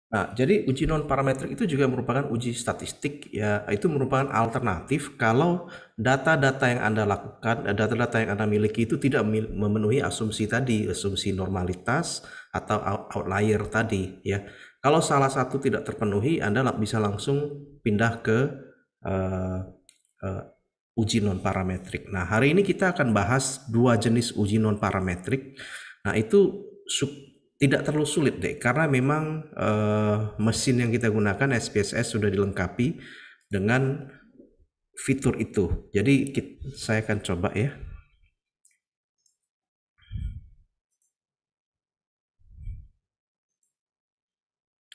Nah, jadi uji non parametrik itu juga merupakan uji statistik ya, itu merupakan alternatif kalau data-data yang Anda lakukan, data-data yang Anda miliki itu tidak memenuhi asumsi tadi, asumsi normalitas atau outlier tadi ya. Kalau salah satu tidak terpenuhi, Anda bisa langsung pindah ke eh, eh, uji non parametrik. Nah, hari ini kita akan bahas dua jenis uji non parametrik. Nah, itu tidak terlalu sulit deh, karena memang mesin yang kita gunakan SPSS sudah dilengkapi dengan fitur itu. Jadi saya akan coba ya.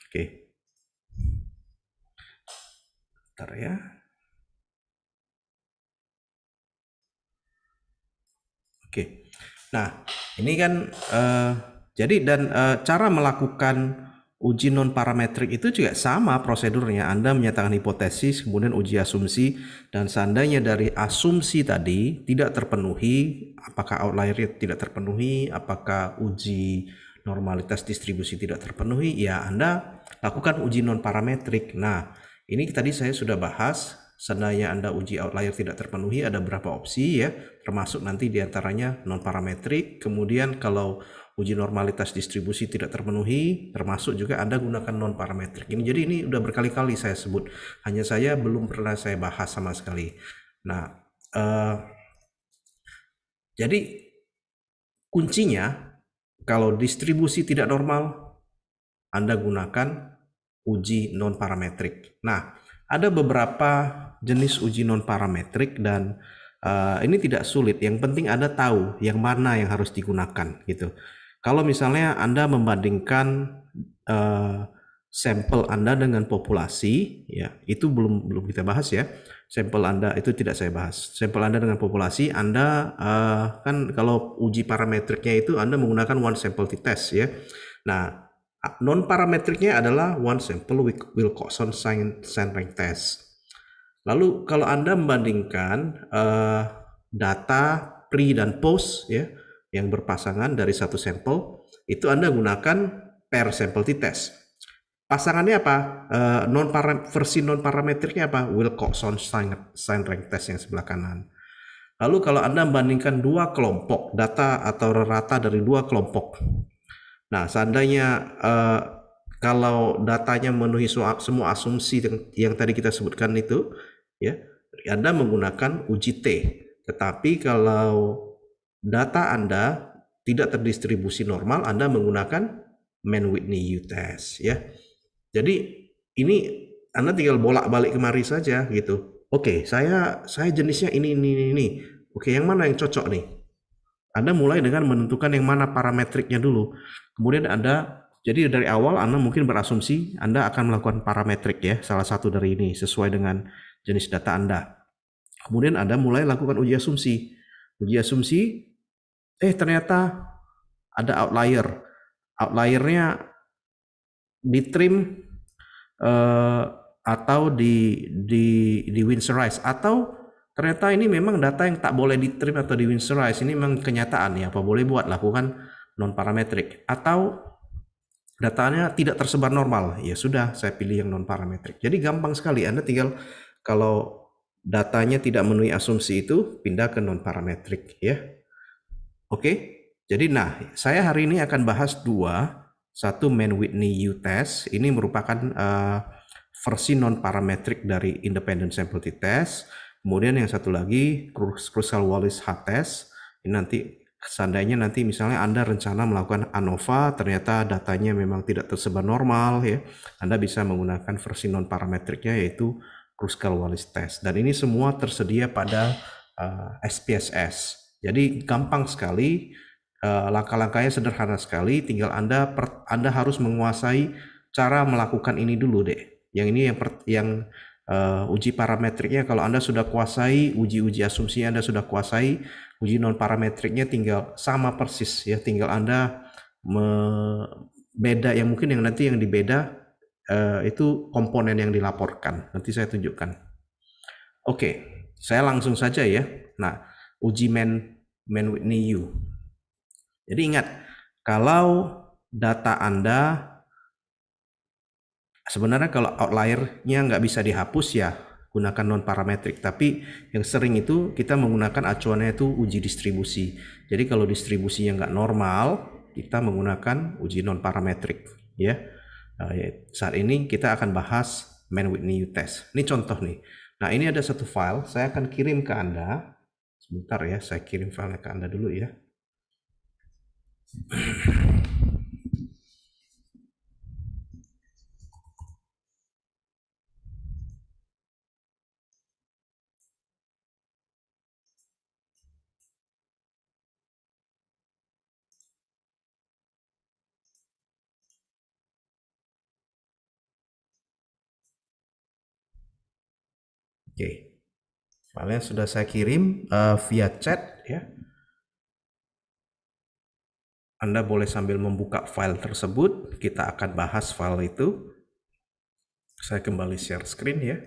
Oke, bentar ya. Oke. Nah, ini kan jadi dan cara melakukan uji non parametrik itu juga sama prosedurnya. Anda menyatakan hipotesis, kemudian uji asumsi, dan seandainya dari asumsi tadi tidak terpenuhi, apakah outlier tidak terpenuhi, apakah uji normalitas distribusi tidak terpenuhi, ya Anda lakukan uji non parametrik. Nah, ini tadi saya sudah bahas, seandainya Anda uji outlier tidak terpenuhi, ada berapa opsi ya, termasuk nanti diantaranya non parametrik. Kemudian kalau uji normalitas distribusi tidak terpenuhi, termasuk juga Anda gunakan non parametrik. Jadi ini udah berkali-kali saya sebut, hanya saya belum pernah saya bahas sama sekali. Nah, eh, jadi kuncinya kalau distribusi tidak normal, Anda gunakan uji non parametrik. Nah, ada beberapa jenis uji non parametrik dan ini tidak sulit. Yang penting Anda tahu yang mana yang harus digunakan gitu. Kalau misalnya Anda membandingkan uh, sampel Anda dengan populasi, ya itu belum kita bahas ya. Sampel Anda itu tidak saya bahas. Sampel Anda dengan populasi, Anda kan kalau uji parametriknya itu Anda menggunakan one sample test ya. Nah, non parametriknya adalah one sample Wilcoxon sampling test. Lalu kalau Anda membandingkan data pre dan post ya yang berpasangan dari satu sampel, itu Anda gunakan per sample t-test. Pasangannya apa? Versi non parametriknya apa? Wilcoxon sampling test yang sebelah kanan. Lalu kalau Anda membandingkan dua kelompok data atau rata dari dua kelompok. Nah, seandainya kalau datanya memenuhi semua asumsi yang tadi kita sebutkan itu, ya, Anda menggunakan uji T. Tetapi kalau data Anda tidak terdistribusi normal, Anda menggunakan Mann-Whitney U-test, ya. Jadi ini Anda tinggal bolak-balik kemari saja gitu. Oke, saya jenisnya ini. Oke, yang mana yang cocok nih? Anda mulai dengan menentukan yang mana parametriknya dulu. Kemudian Anda, jadi dari awal Anda mungkin berasumsi Anda akan melakukan parametrik ya, salah satu dari ini sesuai dengan jenis data Anda. Kemudian Anda mulai lakukan uji asumsi. Uji asumsi, ternyata ada outlier. Outliernya di trim eh, atau di Windsorize, atau ternyata ini memang data yang tak boleh di trim atau di Windsorize. Ini memang kenyataan ya, apa boleh buat lakukan non parametrik, atau datanya tidak tersebar normal, ya sudah saya pilih yang non parametrik. Jadi gampang sekali, Anda tinggal kalau datanya tidak memenuhi asumsi itu pindah ke non parametrik ya. Oke, jadi nah saya hari ini akan bahas dua. Satu Mann-Whitney U-test, ini merupakan versi non parametrik dari independent sample t-test. Kemudian yang satu lagi Kruskal-Wallis H-test. Ini nanti seandainya nanti misalnya Anda rencana melakukan ANOVA, ternyata datanya memang tidak tersebar normal ya, Anda bisa menggunakan versi non parametriknya yaitu Kruskal-Wallis test. Dan ini semua tersedia pada SPSS. Jadi gampang sekali, langkah-langkahnya sederhana sekali, tinggal Anda harus menguasai cara melakukan ini dulu deh. Yang ini yang uji parametriknya kalau Anda sudah kuasai, uji asumsi Anda sudah kuasai, uji non parametriknya tinggal sama persis ya, tinggal Anda beda yang mungkin yang nanti yang dibeda itu komponen yang dilaporkan. Nanti saya tunjukkan. Oke, saya langsung saja ya. Nah, uji Mann-Whitney U. Jadi ingat, kalau data Anda Sebenarnya kalau outlier-nya nggak bisa dihapus ya gunakan non-parametrik. Tapi yang sering itu kita menggunakan acuannya itu uji distribusi. Jadi kalau distribusinya nggak normal, kita menggunakan uji non-parametrik. Ya. Saat ini kita akan bahas Mann-Whitney U-test. Ini contoh nih. Nah ini ada satu file, saya akan kirim ke Anda. Sebentar ya, saya kirim filenya ke Anda dulu ya. Oke, filenya sudah saya kirim via chat ya. Anda boleh sambil membuka file tersebut, kita akan bahas file itu. Saya kembali share screen ya.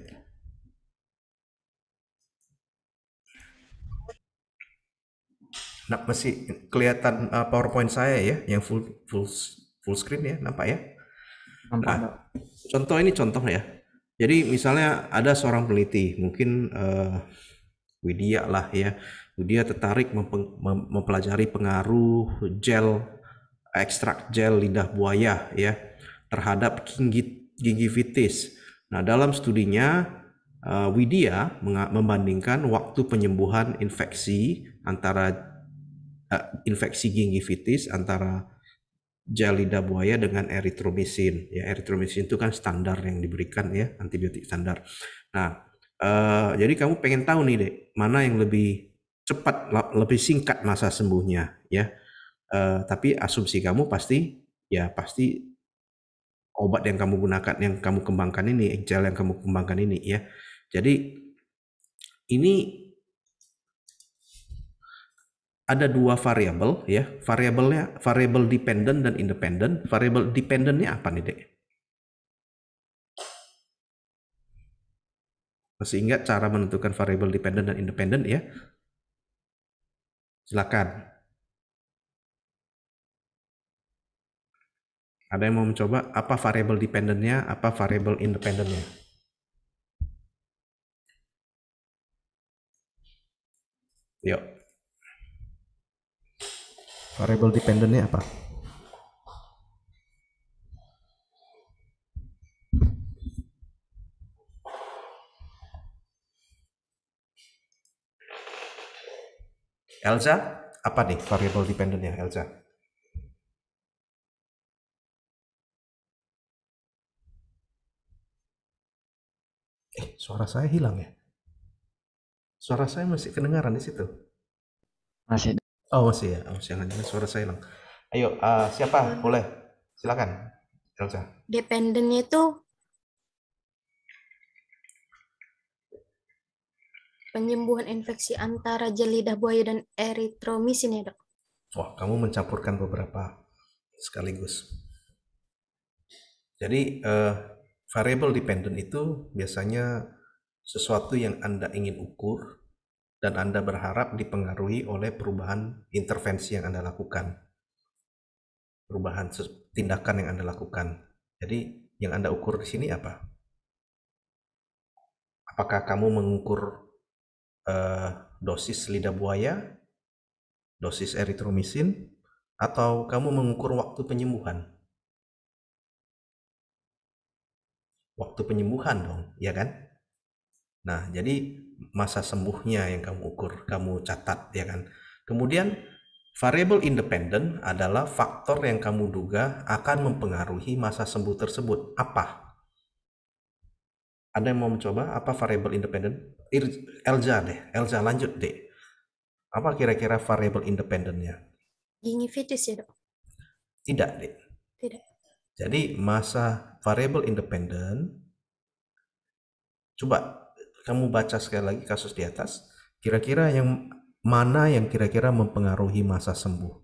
Nah, masih kelihatan PowerPoint saya ya, yang full screen ya, nampak ya? Nampak, Nah, Dok. contoh ini contoh ya. Jadi misalnya ada seorang peneliti, mungkin Widya lah ya. Widya tertarik mempelajari pengaruh ekstrak gel lidah buaya ya terhadap gingivitis. Nah, dalam studinya Widya membandingkan waktu penyembuhan infeksi gingivitis antara gel lidah buaya dengan eritromisin. Ya, eritromisin itu kan standar yang diberikan ya, antibiotik standar. Nah, jadi kamu pengen tahu nih, Dek, mana yang lebih cepat, lebih singkat masa sembuhnya ya. Tapi asumsi kamu pasti obat yang kamu gunakan, yang kamu kembangkan ini, gel yang kamu kembangkan ini ya. Jadi ini ada dua variabel ya, variabel dependent dan independent. Variabel dependentnya apa nih, Dek? Masih ingat cara menentukan variabel dependent dan independent ya? Silakan. Ada yang mau mencoba apa variabel dependentnya, apa variabel independentnya? Yuk. Variabel dependentnya apa? Elza, apa nih variabel dependentnya, Elza? Suara saya hilang ya? Suara saya masih kedengaran di situ. Masih, Dok. Oh masih ya, oh jangan suara saya hilang. Ayo, siapa? Boleh, silakan, Elza. Dependennya itu penyembuhan infeksi antara gel lidah buaya dan eritromisin ya, Dok? Wah, kamu mencampurkan beberapa sekaligus. Jadi variable dependent itu biasanya sesuatu yang Anda ingin ukur dan Anda berharap dipengaruhi oleh perubahan intervensi yang Anda lakukan. Perubahan tindakan yang Anda lakukan. Jadi yang Anda ukur di sini apa? Apakah kamu mengukur dosis lidah buaya, dosis eritromisin, atau kamu mengukur waktu penyembuhan? Waktu penyembuhan dong, ya kan? Nah, jadi masa sembuhnya yang kamu ukur, kamu catat, ya kan? Kemudian variabel independen adalah faktor yang kamu duga akan mempengaruhi masa sembuh tersebut. Apa? Ada yang mau mencoba? Apa variabel independen? Elza deh, Elza lanjut deh. Apa kira-kira variabel independennya? Gingivitis ya, Dok? Tidak deh. Tidak. Jadi masa variabel independen, coba kamu baca sekali lagi kasus di atas. Kira-kira yang mana yang kira-kira mempengaruhi masa sembuh?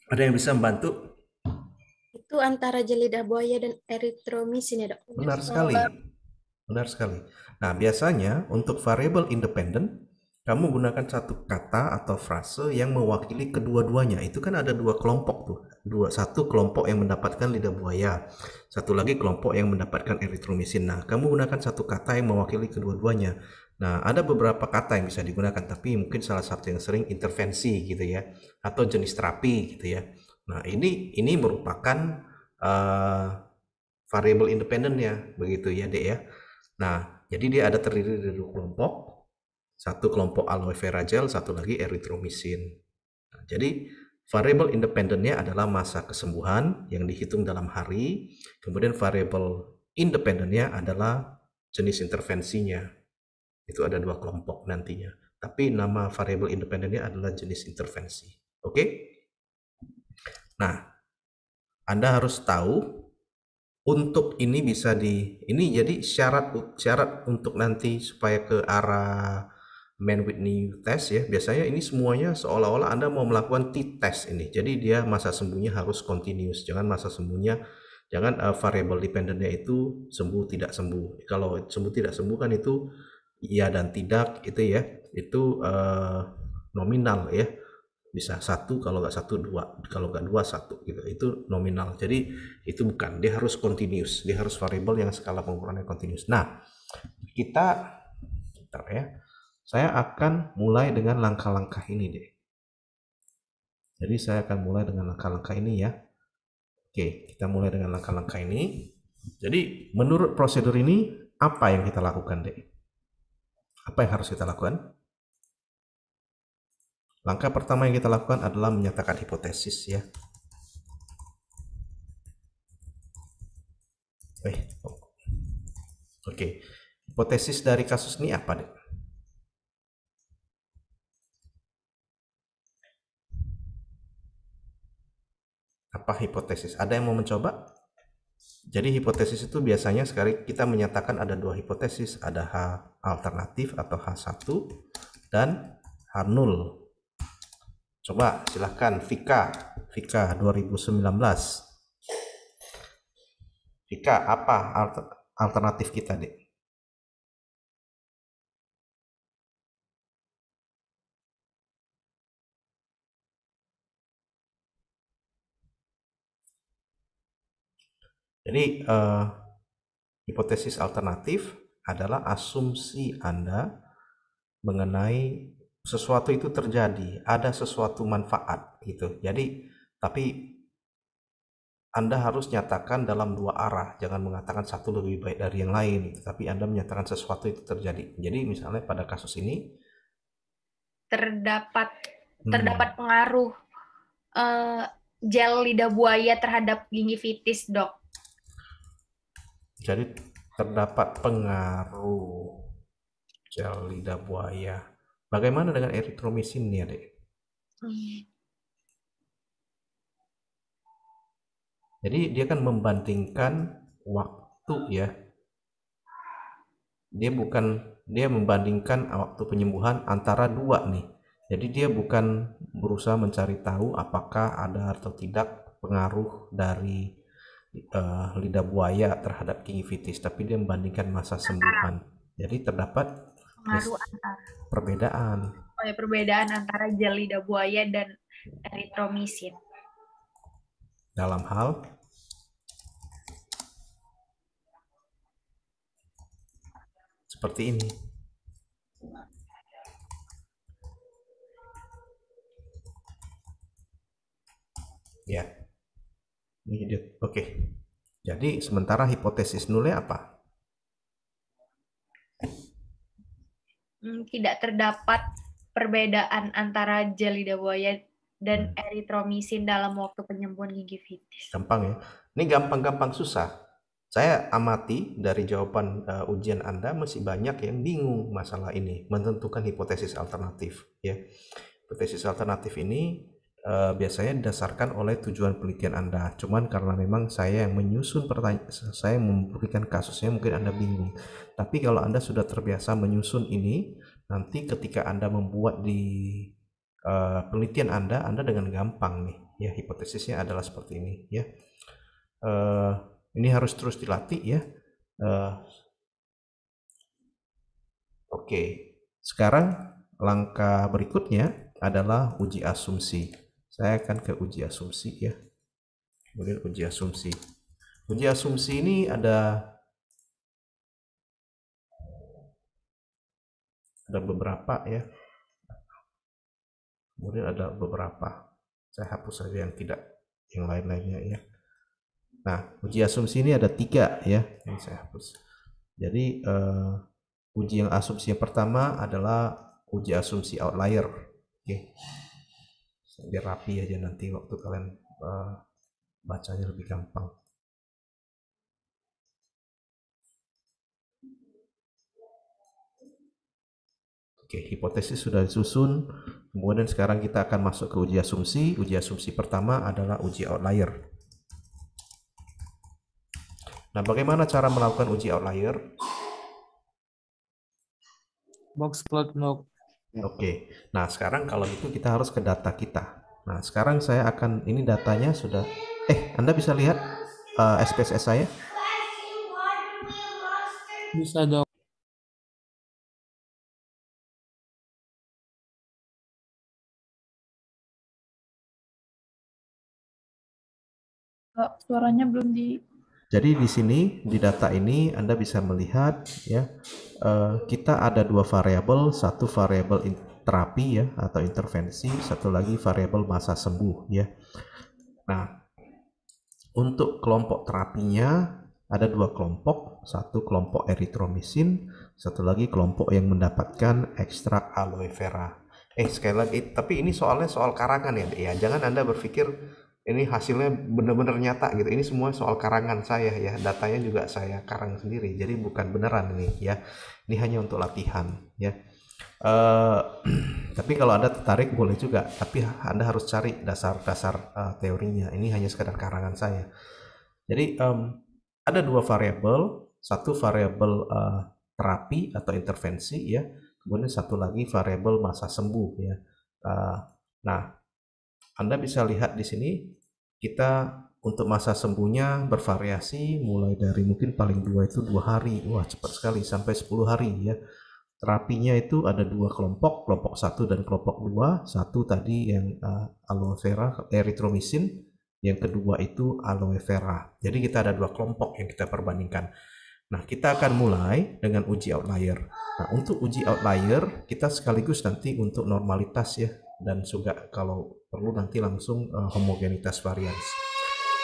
Ada yang bisa membantu? Itu antara gel lidah buaya dan eritromisin ya, Dok? Benar sekali. Benar sekali. Nah, biasanya untuk variabel independen, kamu gunakan satu kata atau frase yang mewakili kedua-duanya. Itu kan ada dua kelompok tuh. Satu kelompok yang mendapatkan lidah buaya, satu lagi kelompok yang mendapatkan eritromisin. Nah, kamu gunakan satu kata yang mewakili kedua-duanya. Nah, ada beberapa kata yang bisa digunakan, tapi mungkin salah satu yang sering intervensi gitu ya, atau jenis terapi gitu ya. Nah, ini merupakan variabel independennya, begitu ya, Dek ya. Nah, jadi dia ada terdiri dari dua kelompok. Satu kelompok aloe vera gel, satu lagi eritromisin. Nah, jadi variabel independennya adalah masa kesembuhan yang dihitung dalam hari. Kemudian variabel independennya adalah jenis intervensinya. Itu ada dua kelompok nantinya. Tapi nama variabel independennya adalah jenis intervensi. Oke? Nah, Anda harus tahu untuk ini bisa ini jadi syarat untuk nanti supaya ke arah Mann-Whitney test ya, biasanya ini semuanya seolah-olah Anda mau melakukan t-test ini. Jadi dia masa sembuhnya harus continuous, jangan variable dependentnya itu sembuh tidak sembuh. Kalau sembuh tidak sembuh kan itu iya dan tidak itu ya, itu nominal ya. Bisa satu, kalau nggak satu dua, kalau nggak dua satu gitu, itu nominal. Jadi itu bukan, dia harus continuous, dia harus variabel yang skala pengukurannya continuous. Nah, bentar ya, saya akan mulai dengan langkah-langkah ini deh. Jadi saya akan mulai dengan langkah-langkah ini ya. Oke, kita mulai dengan langkah-langkah ini. Jadi menurut prosedur ini apa yang kita lakukan deh? Apa yang harus kita lakukan? Langkah pertama yang kita lakukan adalah menyatakan hipotesis ya. Oke. Hipotesis dari kasus ini apa deh? Apa hipotesis? Ada yang mau mencoba? Jadi hipotesis itu biasanya sekali kita menyatakan ada dua hipotesis, ada H alternatif atau H1 dan H0. Coba silahkan Vika 2019. Vika, apa alternatif kita, Dek? Jadi hipotesis alternatif adalah asumsi Anda mengenai sesuatu itu terjadi, ada sesuatu manfaat gitu. Jadi tapi Anda harus nyatakan dalam dua arah, jangan mengatakan satu lebih baik dari yang lain, tapi Anda menyatakan sesuatu itu terjadi. Jadi misalnya pada kasus ini terdapat pengaruh gel lidah buaya terhadap gingivitis, Dok. Jadi terdapat pengaruh gel lidah buaya. Bagaimana dengan eritromisin ya, Dek? Jadi dia kan membandingkan waktu ya. Dia membandingkan waktu penyembuhan antara dua nih. Jadi dia bukan berusaha mencari tahu apakah ada atau tidak pengaruh dari lidah buaya terhadap gingivitis, tapi dia membandingkan masa sembuhan. Jadi terdapat perbedaan. Perbedaan antara gel lidah buaya dan eritromisin. Dalam hal seperti ini. Ya. Ini dia. Oke. Jadi sementara hipotesis nulnya apa? Tidak terdapat perbedaan antara gel lidah buaya dan eritromisin dalam waktu penyembuhan gingivitis. Gampang ya. Ini gampang-gampang susah. Saya amati dari jawaban ujian Anda masih banyak yang bingung masalah ini, menentukan hipotesis alternatif ya. Hipotesis alternatif ini biasanya didasarkan oleh tujuan penelitian Anda. Cuman karena memang saya yang menyusun pertanyaan, saya memberikan kasusnya, mungkin Anda bingung. Tapi kalau Anda sudah terbiasa menyusun ini, nanti ketika Anda membuat di penelitian Anda dengan gampang nih ya. Hipotesisnya adalah seperti ini ya. Ini harus terus dilatih ya. Oke. Sekarang langkah berikutnya adalah uji asumsi. Saya akan ke uji asumsi ya. Kemudian uji asumsi. Uji asumsi ini ada beberapa ya. Kemudian ada beberapa. Saya hapus saja yang tidak, yang lain-lainnya ya. Nah, uji asumsi ini ada 3 ya, yang saya hapus. Jadi uji yang asumsi yang pertama adalah uji asumsi outlier. Oke, biar rapi aja nanti waktu kalian bacanya lebih gampang. Oke, hipotesis sudah disusun. Kemudian sekarang kita akan masuk ke uji asumsi. Uji asumsi pertama adalah uji outlier. Nah, bagaimana cara melakukan uji outlier? Box plot log. Oke, nah sekarang kalau itu kita harus ke data kita. Nah, sekarang saya akan, ini datanya sudah, Anda bisa lihat SPSS saya? Bisa dong. Suaranya belum di. Jadi di sini di data ini Anda bisa melihat ya, kita ada 2 variabel, satu variabel terapi ya atau intervensi, satu lagi variabel masa sembuh ya. Nah, untuk kelompok terapinya ada 2 kelompok, satu kelompok eritromisin, satu lagi kelompok yang mendapatkan ekstrak aloe vera. Sekali lagi, tapi ini soalnya soal karangan ya. Jangan Anda berpikir ini hasilnya benar-benar nyata gitu. Ini semua soal karangan saya ya. Datanya juga saya karang sendiri. Jadi bukan beneran ini ya. Ini hanya untuk latihan ya. Tapi kalau Anda tertarik boleh juga. Tapi Anda harus cari dasar-dasar teorinya. Ini hanya sekedar karangan saya. Jadi ada 2 variabel. Satu variabel terapi atau intervensi ya. Kemudian satu lagi variabel masa sembuh ya. Nah, Anda bisa lihat di sini kita untuk masa sembuhnya bervariasi mulai dari mungkin paling 2 itu 2 hari. Wah, cepat sekali sampai 10 hari ya. Terapinya itu ada 2 kelompok, kelompok 1 dan kelompok 2. Satu tadi yang aloe vera, eritromisin, yang kedua itu aloe vera. Jadi kita ada 2 kelompok yang kita perbandingkan. Nah, kita akan mulai dengan uji outlier. Nah, untuk uji outlier kita sekaligus nanti untuk normalitas ya, dan juga kalau perlu nanti langsung homogenitas varians.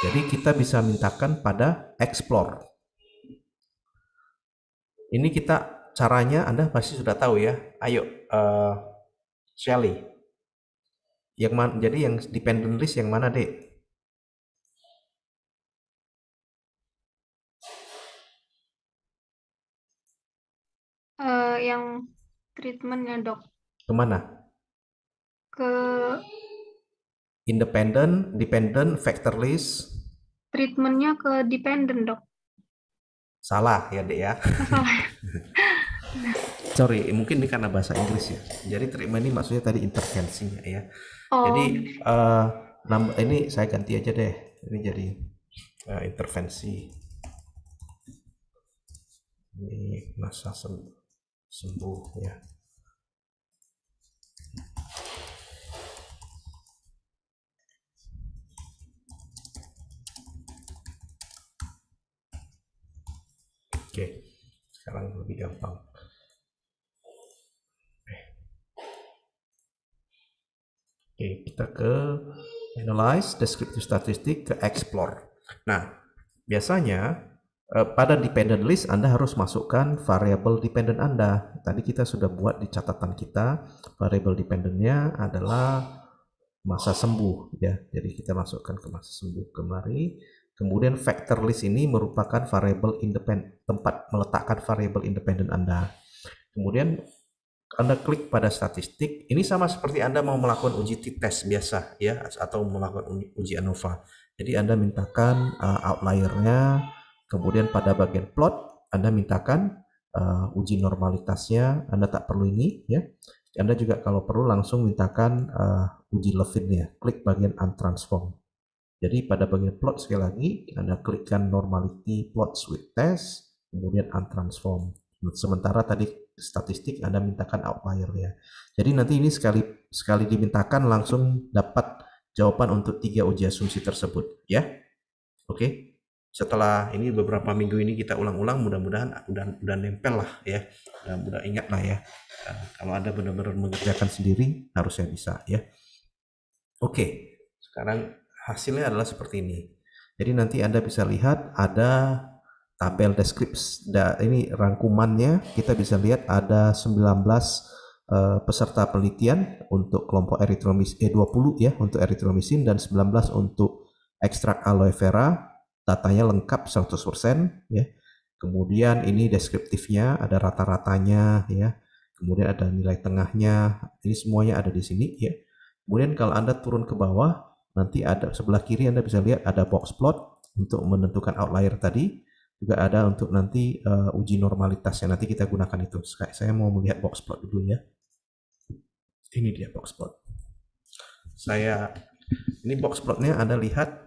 Jadi kita bisa mintakan pada explore. Ini kita caranya Anda pasti sudah tahu ya. Ayo, Shelly. Yang mana? Jadi yang dependent list yang mana, Dek? Yang treatmentnya, Dok. Kemana? Ke Independent, dependent, factor list. treatmentnya ke dependent, Dok. Salah ya, Dek ya. Salah. Sorry, mungkin ini karena bahasa Inggris ya. Jadi treatment ini maksudnya tadi intervensinya ya. Oh. Jadi ini saya ganti aja deh. Ini jadi intervensi. Ini masa sembuh ya. Oke, sekarang lebih gampang. Oke, kita ke analyze, descriptive statistic, ke explore. Nah, biasanya pada dependent list Anda harus masukkan variabel dependent Anda. Tadi kita sudah buat di catatan kita, variabel dependentnya adalah masa sembuh ya. Jadi kita masukkan ke masa sembuh kemari. Kemudian factor list ini merupakan variabel independent, tempat meletakkan variabel independent Anda. Kemudian Anda klik pada statistik. Ini sama seperti Anda mau melakukan uji t-test biasa ya, atau melakukan uji ANOVA. Jadi Anda mintakan outliernya, kemudian pada bagian plot Anda mintakan uji normalitasnya. Anda tak perlu ini ya. Anda juga kalau perlu langsung mintakan uji Levin-nya. Klik bagian untransform. Jadi pada bagian plot sekali lagi Anda klikkan normality plots with test, kemudian untransform. Sementara tadi statistik Anda mintakan outlier ya. Jadi nanti ini sekali dimintakan langsung dapat jawaban untuk 3 uji asumsi tersebut ya. Oke. Setelah ini beberapa minggu ini kita ulang-ulang, mudah-mudahan udah nempel lah ya. Udah ingat lah ya. Kalau Anda benar-benar mengerjakan sendiri harusnya bisa ya. Oke. Sekarang hasilnya adalah seperti ini. Jadi nanti Anda bisa lihat ada tabel deskripsi, ini rangkumannya. Kita bisa lihat ada 19 peserta penelitian untuk kelompok eritromisin 20 ya untuk eritromisin dan 19 untuk ekstrak aloe vera. Datanya lengkap 100% ya. Kemudian ini deskriptifnya, ada rata-ratanya ya. Kemudian ada nilai tengahnya. Ini semuanya ada di sini ya. Kemudian kalau Anda turun ke bawah, nanti ada sebelah kiri Anda bisa lihat ada box plot untuk menentukan outlier tadi. Juga ada untuk nanti uji normalitas yang nanti kita gunakan itu. Saya mau melihat box plot dulu ya. Ini dia box plot. Ini box plotnya Anda lihat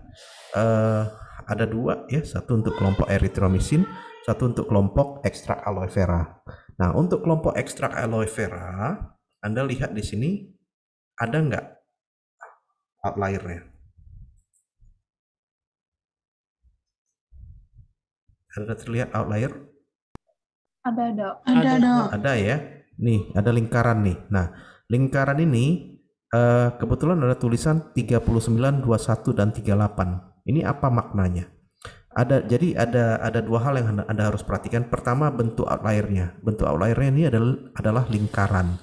ada 2 ya, satu untuk kelompok eritromisin, satu untuk kelompok ekstrak aloe vera. Nah, untuk kelompok ekstrak aloe vera, Anda lihat di sini ada nggak outliernya? Ada terlihat outlier? Ada, Dok. Ada ya. Nih, ada lingkaran nih. Nah, lingkaran ini kebetulan ada tulisan 39, 21 dan 38. Ini apa maknanya? Jadi ada 2 hal yang Anda harus perhatikan. Pertama, bentuk outliernya. Bentuk outliernya ini adalah lingkaran.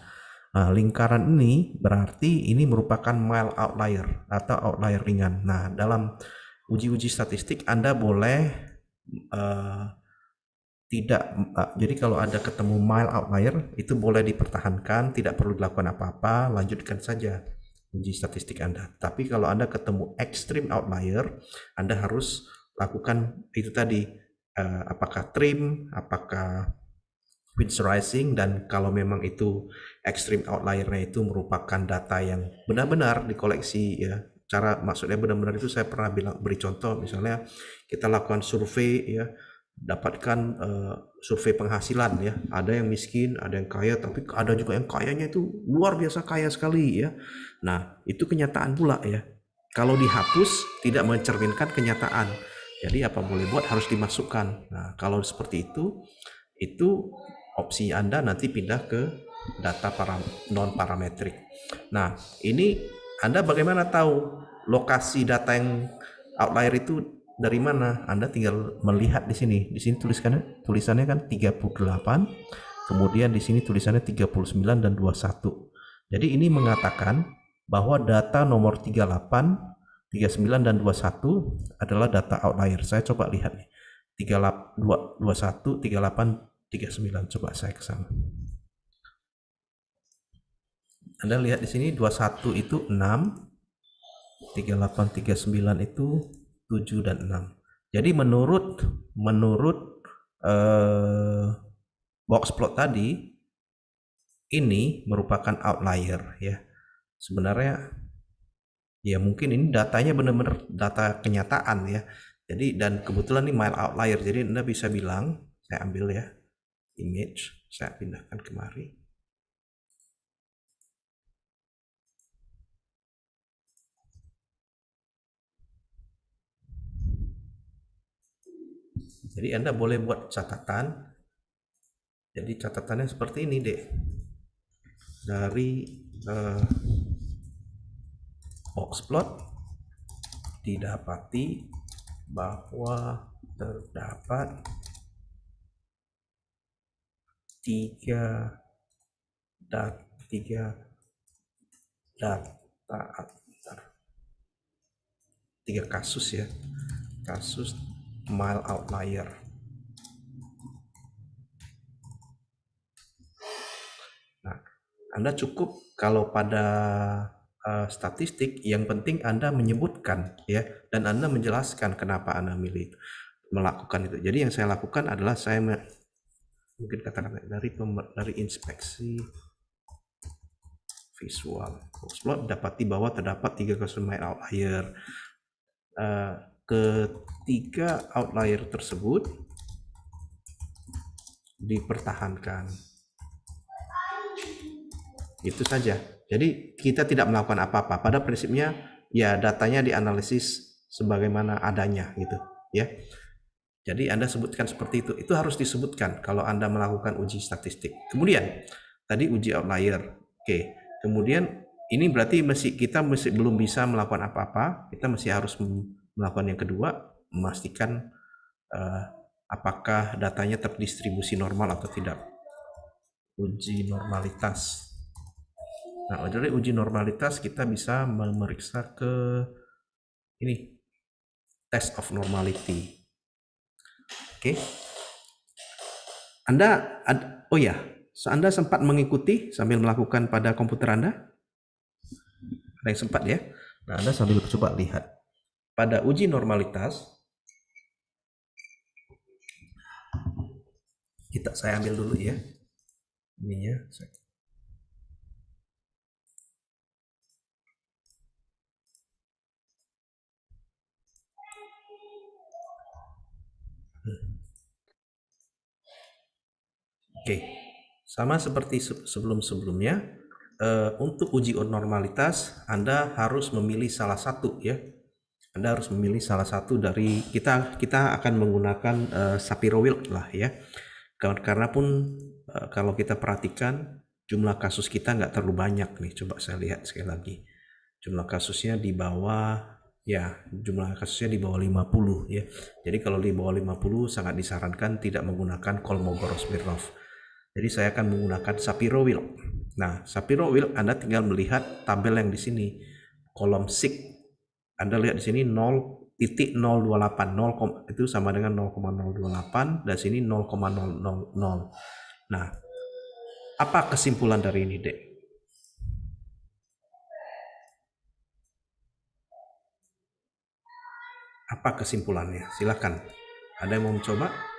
Nah, lingkaran ini berarti ini merupakan mild outlier atau outlier ringan. Nah, dalam uji-uji statistik Anda boleh jadi kalau ada ketemu mild outlier itu boleh dipertahankan, tidak perlu dilakukan apa-apa, lanjutkan saja uji statistik Anda. Tapi kalau Anda ketemu extreme outlier, Anda harus lakukan itu tadi, apakah trim, apakah Wins Rising, dan kalau memang itu extreme outlier-nya itu merupakan data yang benar-benar dikoleksi ya. Maksudnya benar-benar itu saya pernah beri contoh, misalnya kita lakukan survei ya, dapatkan survei penghasilan ya, ada yang miskin, ada yang kaya, tapi ada juga yang kayanya itu luar biasa kaya sekali ya. Nah, itu kenyataan pula ya. Kalau dihapus tidak mencerminkan kenyataan. Jadi apa boleh buat harus dimasukkan. Nah, kalau seperti itu opsi Anda nanti pindah ke data non parametrik. Nah, ini Anda bagaimana tahu lokasi data yang outlier itu dari mana? Anda tinggal melihat di sini. Di sini tulisannya kan 38. Kemudian di sini tulisannya 39 dan 21. Jadi ini mengatakan bahwa data nomor 38, 39 dan 21 adalah data outlier. Saya coba lihat nih. 21, 38, 39. Coba saya ke sana. Anda lihat di sini 21 itu 6, 38, 39 itu 7 dan 6. Jadi menurut box plot tadi ini merupakan outlier ya. Sebenarnya ya mungkin ini datanya benar-benar data kenyataan ya. Jadi dan kebetulan ini mild outlier. Jadi Anda bisa bilang, saya ambil ya image, saya pindahkan kemari. Jadi Anda boleh buat catatan. Jadi catatannya seperti ini deh. Dari box plot didapati bahwa terdapat 3 kasus ya, kasus mild outlier. Nah, Anda cukup kalau pada statistik, yang penting Anda menyebutkan ya, dan Anda menjelaskan kenapa Anda melakukan itu. Jadi yang saya lakukan adalah saya mungkin katakan dari inspeksi visual box plot dapati bahwa terdapat 3 kasus mild outlier. Ketiga outlier tersebut dipertahankan Itu saja. Jadi kita tidak melakukan apa-apa. Pada prinsipnya ya datanya dianalisis sebagaimana adanya gitu ya. Jadi Anda sebutkan seperti itu. Itu harus disebutkan kalau Anda melakukan uji statistik. Kemudian tadi uji outlier. Oke. Kemudian ini berarti kita belum bisa melakukan apa-apa. Kita masih harus melakukan yang kedua, memastikan apakah datanya terdistribusi normal atau tidak. Uji normalitas. Nah, dari uji normalitas kita bisa memeriksa ke ini, test of normality. Oke. Anda sempat mengikuti sambil melakukan pada komputer Anda? Ada yang sempat ya? Nah, Anda sambil coba lihat. Pada uji normalitas, saya ambil dulu ya. Ini ya. Oke, sama seperti sebelum-sebelumnya, untuk uji normalitas Anda harus memilih salah satu ya. Anda harus memilih salah satu dari kita akan menggunakan Shapiro-Wilk lah ya. Karena pun kalau kita perhatikan jumlah kasus kita nggak terlalu banyak nih. Coba saya lihat sekali lagi. Jumlah kasusnya di bawah 50 ya. Jadi kalau di bawah 50 sangat disarankan tidak menggunakan Kolmogorov-Smirnov. Jadi saya akan menggunakan Shapiro-Wilk. Nah, Shapiro-Wilk Anda tinggal melihat tabel yang di sini, kolom SIG. Anda lihat di sini 0.028, 0, itu sama dengan 0,028 dan sini 0,000. Nah, apa kesimpulan dari ini, Dek? Apa kesimpulannya? Silakan. Ada yang mau mencoba?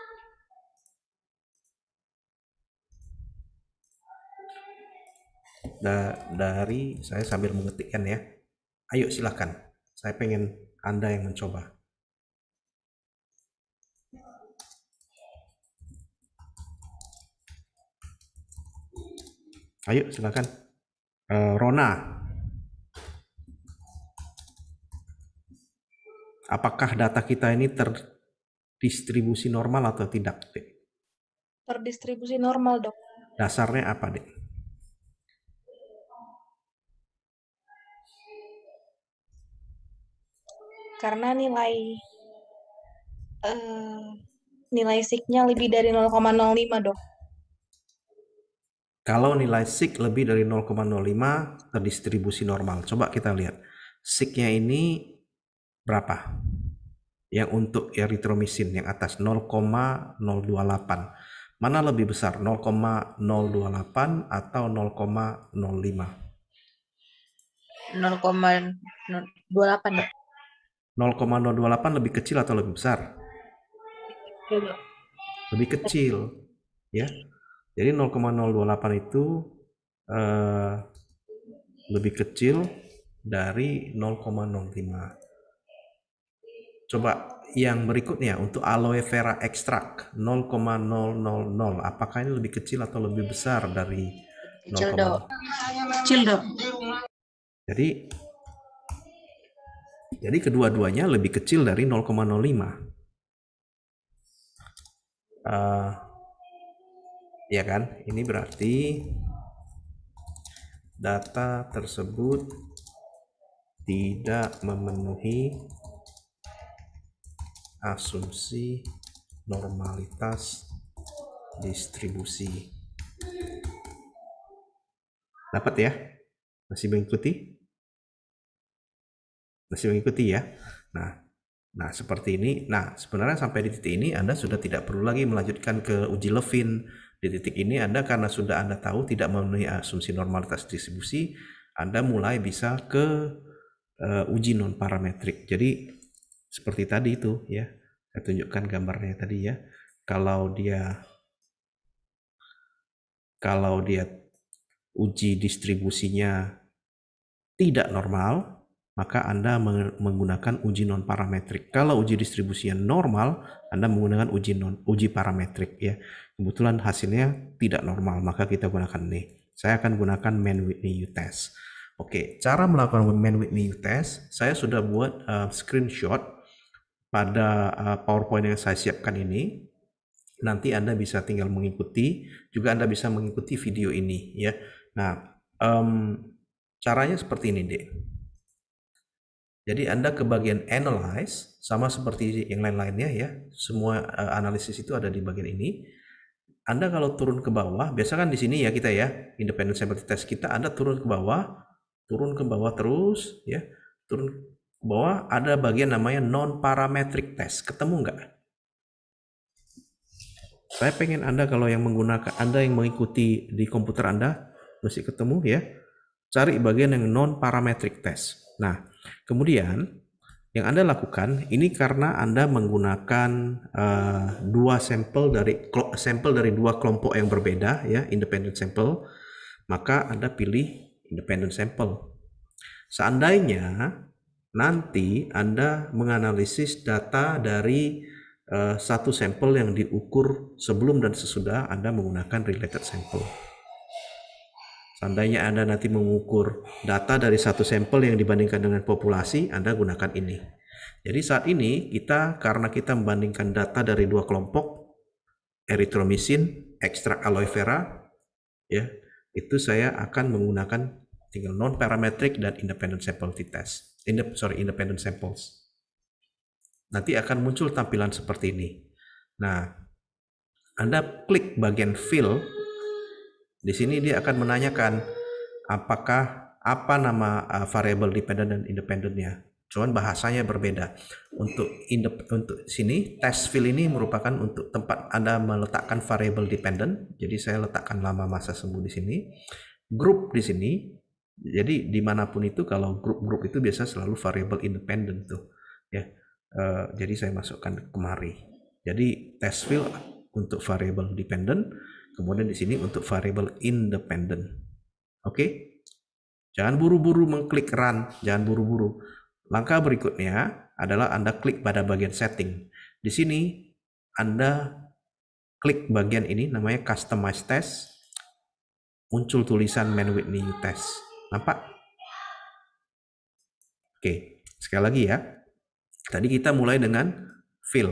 Dari saya sambil mengetikkan ya. Ayo silakan. Saya pengen Anda yang mencoba. Ayo silakan. Rona. Apakah data kita ini terdistribusi normal atau tidak, Dek? Terdistribusi normal, Dok. Dasarnya apa, Dek? Karena nilai SIG-nya lebih dari 0,05, Dok. Kalau nilai SIG lebih dari 0,05 terdistribusi normal. Coba kita lihat. SIG-nya ini berapa? Yang untuk erythromycin yang atas 0,028. Mana lebih besar? 0,028 atau 0,05? 0,028, Dok. 0,028 lebih kecil atau lebih besar? Lebih kecil, ya. Jadi 0,028 itu lebih kecil dari 0,05. Coba yang berikutnya untuk aloe vera ekstrak 0,000. Apakah ini lebih kecil atau lebih besar dari 0,0? Kecil, Dok. Jadi kedua-duanya lebih kecil dari 0,05. Ya kan? Ini berarti data tersebut tidak memenuhi asumsi normalitas distribusi. Dapat ya? Masih mengikuti? Masih mengikuti ya? Nah, seperti ini. Nah, sebenarnya sampai di titik ini Anda sudah tidak perlu lagi melanjutkan ke uji Levin. Di titik ini Anda karena sudah Anda tahu tidak memenuhi asumsi normalitas distribusi, Anda mulai bisa ke uji non parametrik. Jadi seperti tadi itu ya, saya tunjukkan gambarnya tadi ya. Kalau dia uji distribusinya tidak normal, maka Anda menggunakan uji non parametrik. Kalau uji distribusinya normal, Anda menggunakan uji parametrik ya. Kebetulan hasilnya tidak normal, maka kita gunakan ini. Saya akan gunakan Man-Whitney U-Test. Oke, cara melakukan Man-Whitney U-Test, saya sudah buat screenshot pada PowerPoint yang saya siapkan ini. Nanti Anda bisa tinggal mengikuti, juga Anda bisa mengikuti video ini ya. Nah, caranya seperti ini, Dek. Jadi Anda ke bagian Analyze, sama seperti yang lain-lainnya ya. Semua analisis itu ada di bagian ini. Anda kalau turun ke bawah, biasa kan di sini ya kita ya, independent sample test kita, Anda turun ke bawah terus ya, turun ke bawah ada bagian namanya non-parametric test. Ketemu nggak? Saya pengen Anda kalau yang menggunakan, Anda yang mengikuti di komputer Anda, mesti ketemu ya. Cari bagian yang non-parametric test. Nah, kemudian yang Anda lakukan ini karena Anda menggunakan dua sampel dari dua kelompok yang berbeda ya, independent sample, maka Anda pilih independent sample. Seandainya nanti Anda menganalisis data dari satu sampel yang diukur sebelum dan sesudah Anda menggunakan related sample. Seandainya Anda nanti mengukur data dari satu sampel yang dibandingkan dengan populasi, Anda gunakan ini. Jadi saat ini karena kita membandingkan data dari dua kelompok, erythromycin, ekstrak aloe vera, ya, itu saya akan menggunakan tinggal non-parametric dan independent sample test. Independent samples. Nanti akan muncul tampilan seperti ini. Nah, Anda klik bagian fill. Di sini dia akan menanyakan apa nama variable dependent dan independentnya. Cuman bahasanya berbeda. Untuk sini test fill ini merupakan untuk tempat Anda meletakkan variable dependent. Jadi saya letakkan lama masa sembuh di sini. Group di sini. Jadi dimanapun itu kalau grup-grup itu biasa selalu variable independent tuh. Ya. Jadi saya masukkan kemari. Jadi test fill untuk variable dependent. Kemudian di sini untuk variable independent. Oke? Jangan buru-buru mengklik run, jangan buru-buru. Langkah berikutnya adalah Anda klik pada bagian setting. Di sini Anda klik bagian ini namanya customize test. Muncul tulisan Man-Whitney U-Test. Nampak? Oke, sekali lagi ya. Tadi kita mulai dengan fill.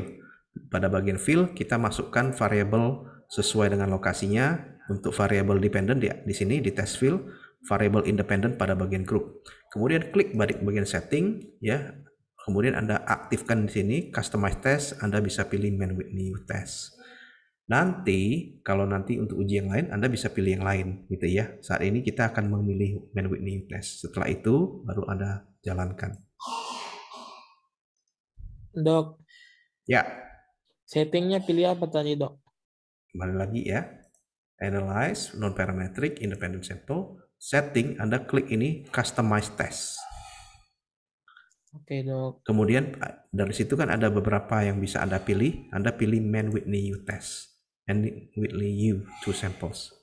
Pada bagian fill kita masukkan variable sesuai dengan lokasinya. Untuk variable dependent di sini di test fill, variable independent pada bagian group. Kemudian klik bagian setting ya. Kemudian Anda aktifkan di sini customize test, Anda bisa pilih Man-Whitney U-Test. Nanti kalau nanti untuk uji yang lain Anda bisa pilih yang lain gitu ya. Saat ini kita akan memilih Man-Whitney U-Test. Setelah itu baru Anda jalankan. Dok, Ya, settingnya pilih apa tadi, Dok? kembali lagi ya. Analyze, non-parametric, independent sample. Setting, Anda klik ini customize test. Oke, Dok. Kemudian dari situ kan ada beberapa yang bisa Anda pilih. Anda pilih Man-Whitney U-Test. Man-Whitney U, 2 samples.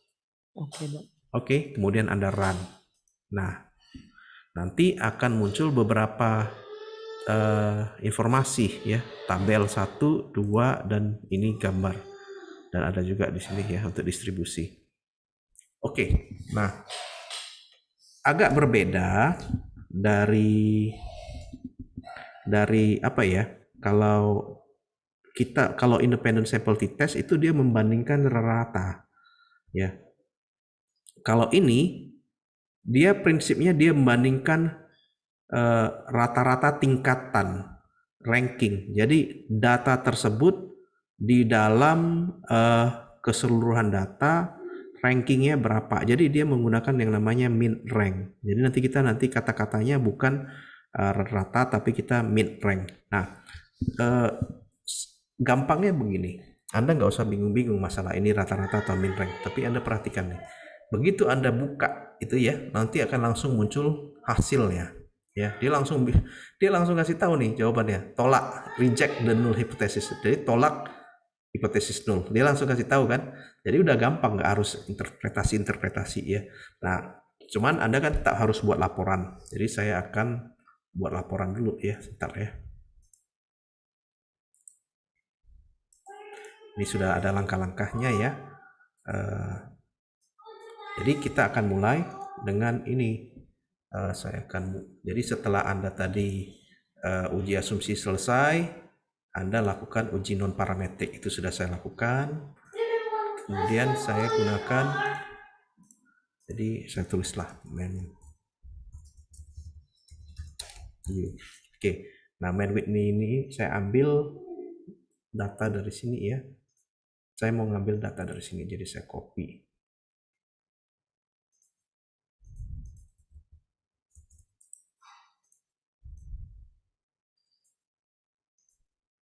Oke, Dok. Oke, kemudian Anda run. Nah, nanti akan muncul beberapa informasi ya, tabel 1, 2 dan ini gambar. Dan ada juga di sini ya untuk distribusi. Oke, nah agak berbeda dari apa ya? Kalau independent sample t-test itu dia membandingkan rata ya. Kalau ini dia prinsipnya dia membandingkan rata-rata tingkatan ranking. Jadi data tersebut di dalam keseluruhan data rankingnya berapa. Jadi dia menggunakan yang namanya min rank. Jadi nanti kata-katanya bukan rata tapi kita min rank. Nah, gampangnya begini. Anda nggak usah bingung-bingung masalah ini rata-rata atau min rank. Tapi Anda perhatikan nih. Begitu Anda buka itu ya, nanti akan langsung muncul hasilnya. Ya, dia langsung kasih tahu nih jawabannya. Tolak, reject the null hypothesis. Jadi tolak hipotesis null. Dia langsung kasih tahu kan. Jadi udah gampang, nggak harus interpretasi ya. Nah, cuman Anda kan tak harus buat laporan. Jadi saya akan buat laporan dulu ya, sebentar ya. Ini sudah ada langkah-langkahnya ya. Jadi kita akan mulai dengan ini. Jadi setelah Anda tadi uji asumsi selesai, Anda lakukan uji non parametrik. Itu sudah saya lakukan. Kemudian saya gunakan, jadi saya tulislah main. Oke, nah main Whitney ini saya ambil data dari sini ya. Saya mau ngambil data dari sini, jadi saya copy.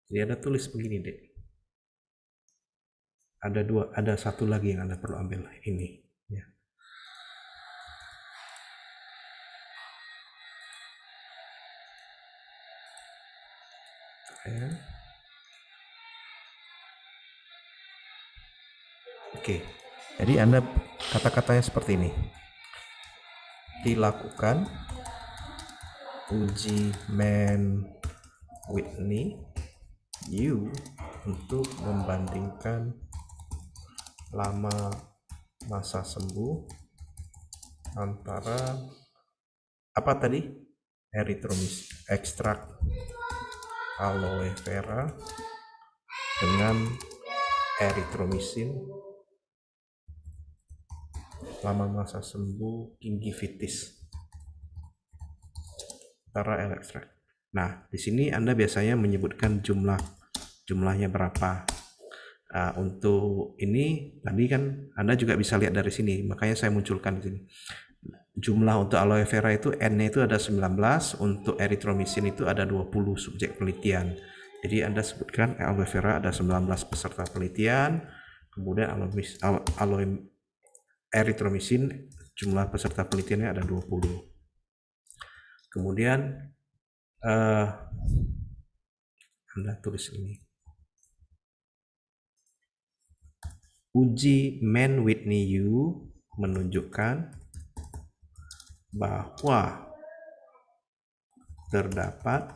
Jadi ada tulis begini deh. Ada satu lagi yang Anda perlu ambil, ini ya. Oke, jadi Anda kata-katanya seperti ini. Dilakukan uji main Whitney U untuk membandingkan lama masa sembuh antara apa tadi? Erythromycin, ekstrak aloe vera dengan erythromycin, lama masa sembuh gingivitis antara ekstrak. Nah, di sini Anda biasanya menyebutkan jumlahnya berapa. Untuk ini tadi kan Anda juga bisa lihat dari sini, makanya saya munculkan di sini. Jumlah untuk aloe vera itu N-nya itu ada 19, untuk erythromycin itu ada 20 subjek penelitian. Jadi Anda sebutkan aloe vera ada 19 peserta penelitian, kemudian erythromycin jumlah peserta penelitiannya ada 20. Kemudian Anda tulis ini. Uji main Whitney U menunjukkan bahwa terdapat,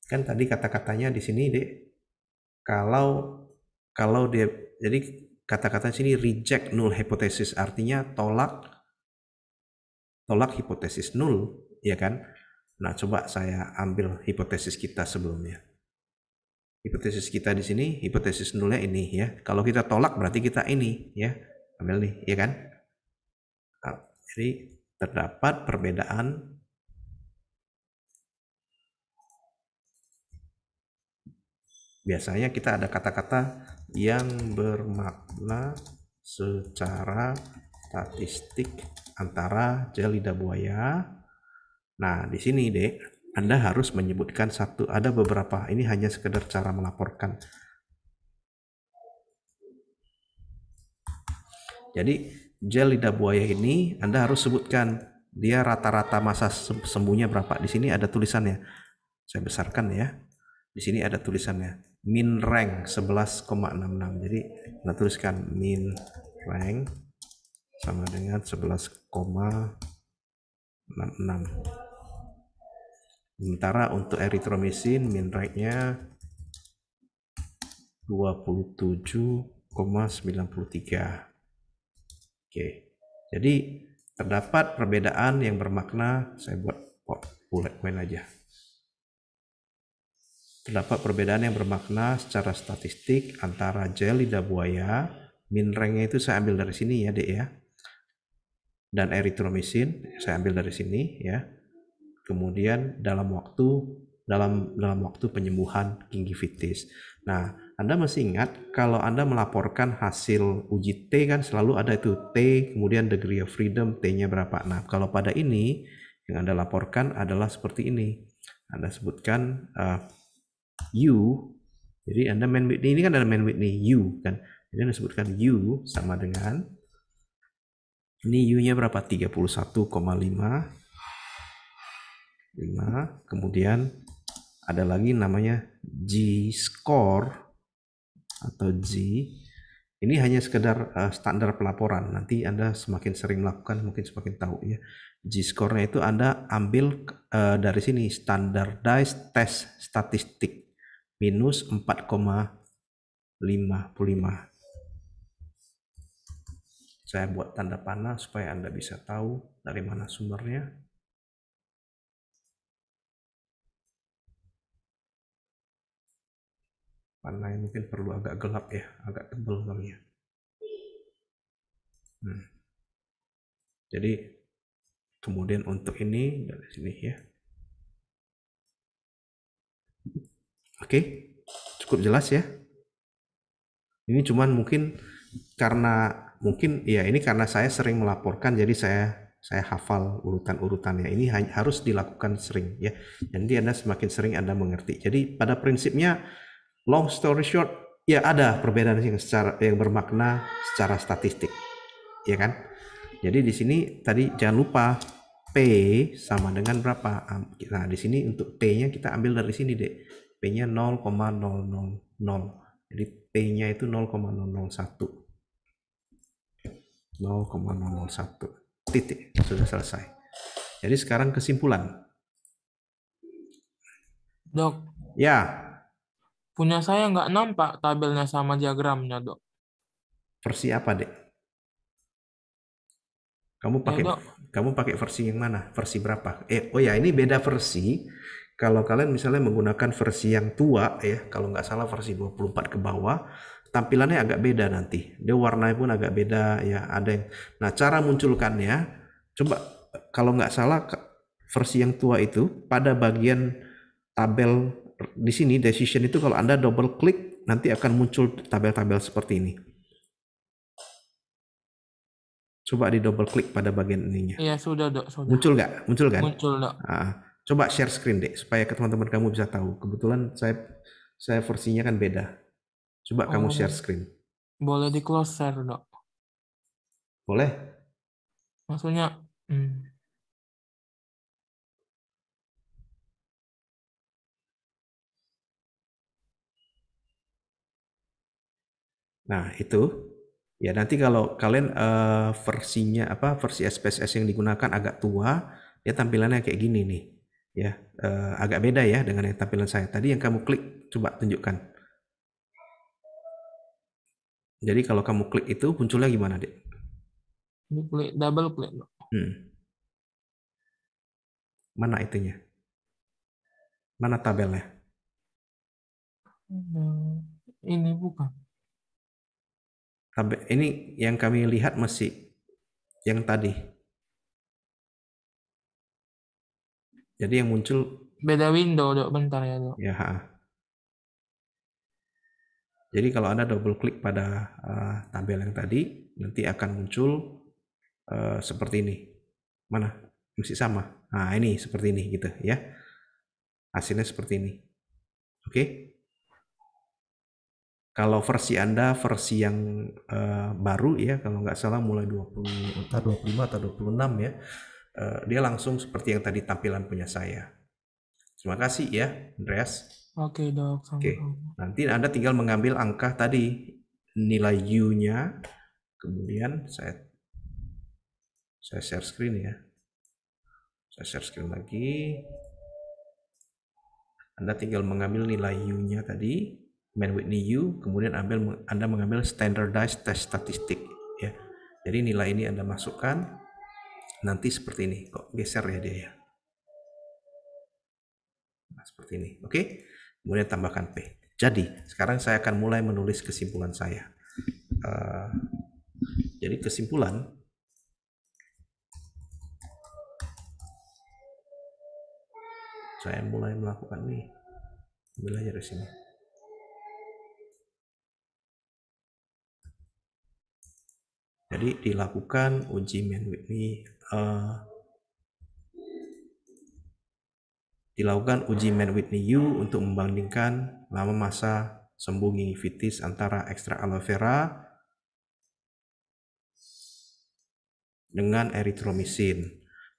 kan tadi kata-katanya di sini deh, kalau dia, jadi kata-kata sini reject null hypothesis, artinya tolak hipotesis null, ya kan? Nah, coba saya ambil hipotesis kita sebelumnya. Hipotesis kita di sini, hipotesis nullnya ini ya. Kalau kita tolak berarti kita ini ya, ambil nih, ya kan? Nah, jadi terdapat perbedaan biasanya kita ada kata-kata yang bermakna secara statistik antara gel lidah buaya. Nah, di sini deh Anda harus menyebutkan satu, ada beberapa, ini hanya sekedar cara melaporkan. Jadi gel lidah buaya ini Anda harus sebutkan dia rata-rata masa sembuhnya berapa. Di sini ada tulisannya. Saya besarkan ya. Di sini ada tulisannya. Min rank 11,66. Jadi Anda tuliskan min rank sama dengan 11,66. Sementara untuk erythromycin min rank-nya 27,93. Oke, jadi terdapat perbedaan yang bermakna, saya buat bullet point aja. Terdapat perbedaan yang bermakna secara statistik antara gel lidah buaya, min rank-nya itu saya ambil dari sini ya, Dek ya. Dan erythromycin saya ambil dari sini ya. Kemudian dalam waktu penyembuhan gingivitis. Nah, Anda masih ingat kalau Anda melaporkan hasil uji T kan selalu ada itu T, kemudian degree of freedom, T-nya berapa. Nah, kalau pada ini yang Anda laporkan adalah seperti ini. Anda sebutkan U, jadi Anda main Whitney ini kan ada main Whitney U kan. Jadi Anda sebutkan U sama dengan, ini U-nya berapa? 31,5. Kemudian ada lagi namanya G-score atau G. Ini hanya sekedar standar pelaporan. Nanti Anda semakin sering melakukan mungkin semakin tahu ya. G-score-nya itu Anda ambil dari sini, standardized test statistik minus 4,55. Saya buat tanda panah supaya Anda bisa tahu dari mana sumbernya. Panah ini mungkin perlu agak gelap ya, agak tebal kali ya. Jadi kemudian untuk ini dari sini ya. Oke, cukup jelas ya. Ini cuman mungkin karena ini karena saya sering melaporkan, jadi saya hafal urutan-urutannya. Ini harus dilakukan sering ya. Jadi Anda semakin sering Anda mengerti. Jadi pada prinsipnya long story short ya ada perbedaan yang bermakna secara statistik. Ya kan? Jadi di sini tadi jangan lupa P sama dengan berapa? Nah, di sini untuk P-nya kita ambil dari sini, Dek. P-nya 0,000. Jadi P-nya itu 0,001. 0,001. Titik. Sudah selesai. Jadi sekarang kesimpulan. Dok, Ya, punya saya nggak nampak tabelnya sama diagramnya, Dok. versi apa, Dek? Kamu Dok. pakai versi yang mana? Versi berapa? Oh ya, ini beda versi. Kalau kalian misalnya menggunakan versi yang tua ya, kalau nggak salah versi 24 ke bawah, tampilannya agak beda nanti. Dia warnanya pun agak beda ya, ada yang. Nah, cara munculkannya coba kalau nggak salah versi yang tua itu pada bagian tabel di sini decision itu kalau Anda double klik nanti akan muncul tabel-tabel seperti ini. Coba di double klik pada bagian ininya. Iya, sudah, Dok. Sudah. Muncul nggak? Muncul kan? Muncul, Dok. Coba share screen, Dek, supaya teman-teman kamu bisa tahu. Kebetulan saya versinya kan beda. Coba kamu share screen. Boleh di close share, Dok. Boleh? Maksudnya, Nah, itu. Ya, nanti kalau kalian versinya versi SPSS yang digunakan agak tua, ya tampilannya kayak gini nih. Ya, agak beda ya dengan yang tampilan saya. Tadi yang kamu klik, coba tunjukkan. Jadi kalau kamu klik itu munculnya gimana, Dek? klik, double klik, Dok. Mana itunya? Mana tabelnya? Ini bukan. Tabel ini yang kami lihat masih yang tadi. Jadi yang muncul Beda window, Dok. Bentar ya, Dok. ya. Jadi kalau Anda double klik pada tabel yang tadi, nanti akan muncul seperti ini. Mana? Masih sama. Nah, ini seperti ini gitu ya. Hasilnya seperti ini. Oke? Kalau versi Anda versi yang baru ya, kalau nggak salah mulai 25 atau 26 ya, dia langsung seperti yang tadi tampilan punya saya. Terima kasih ya, Andreas. Oke, Dok. Oke, nanti Anda tinggal mengambil angka tadi, nilai U-nya, kemudian saya share screen ya. Saya share screen lagi. Anda tinggal mengambil nilai U-nya tadi, Mann Whitney U, kemudian Anda mengambil standardized test statistik ya. Jadi nilai ini Anda masukkan, nanti seperti ini. Kok geser ya dia ya. Nah, seperti ini. Oke. Kemudian tambahkan P. Jadi sekarang saya akan mulai menulis kesimpulan saya. Jadi kesimpulan saya mulai melakukan ini. Ambil aja dari sini. Jadi dilakukan uji Mann Whitney. Dilakukan uji Mann Whitney U untuk membandingkan lama masa sembuh gingivitis antara ekstrak aloe vera dengan erythromycin.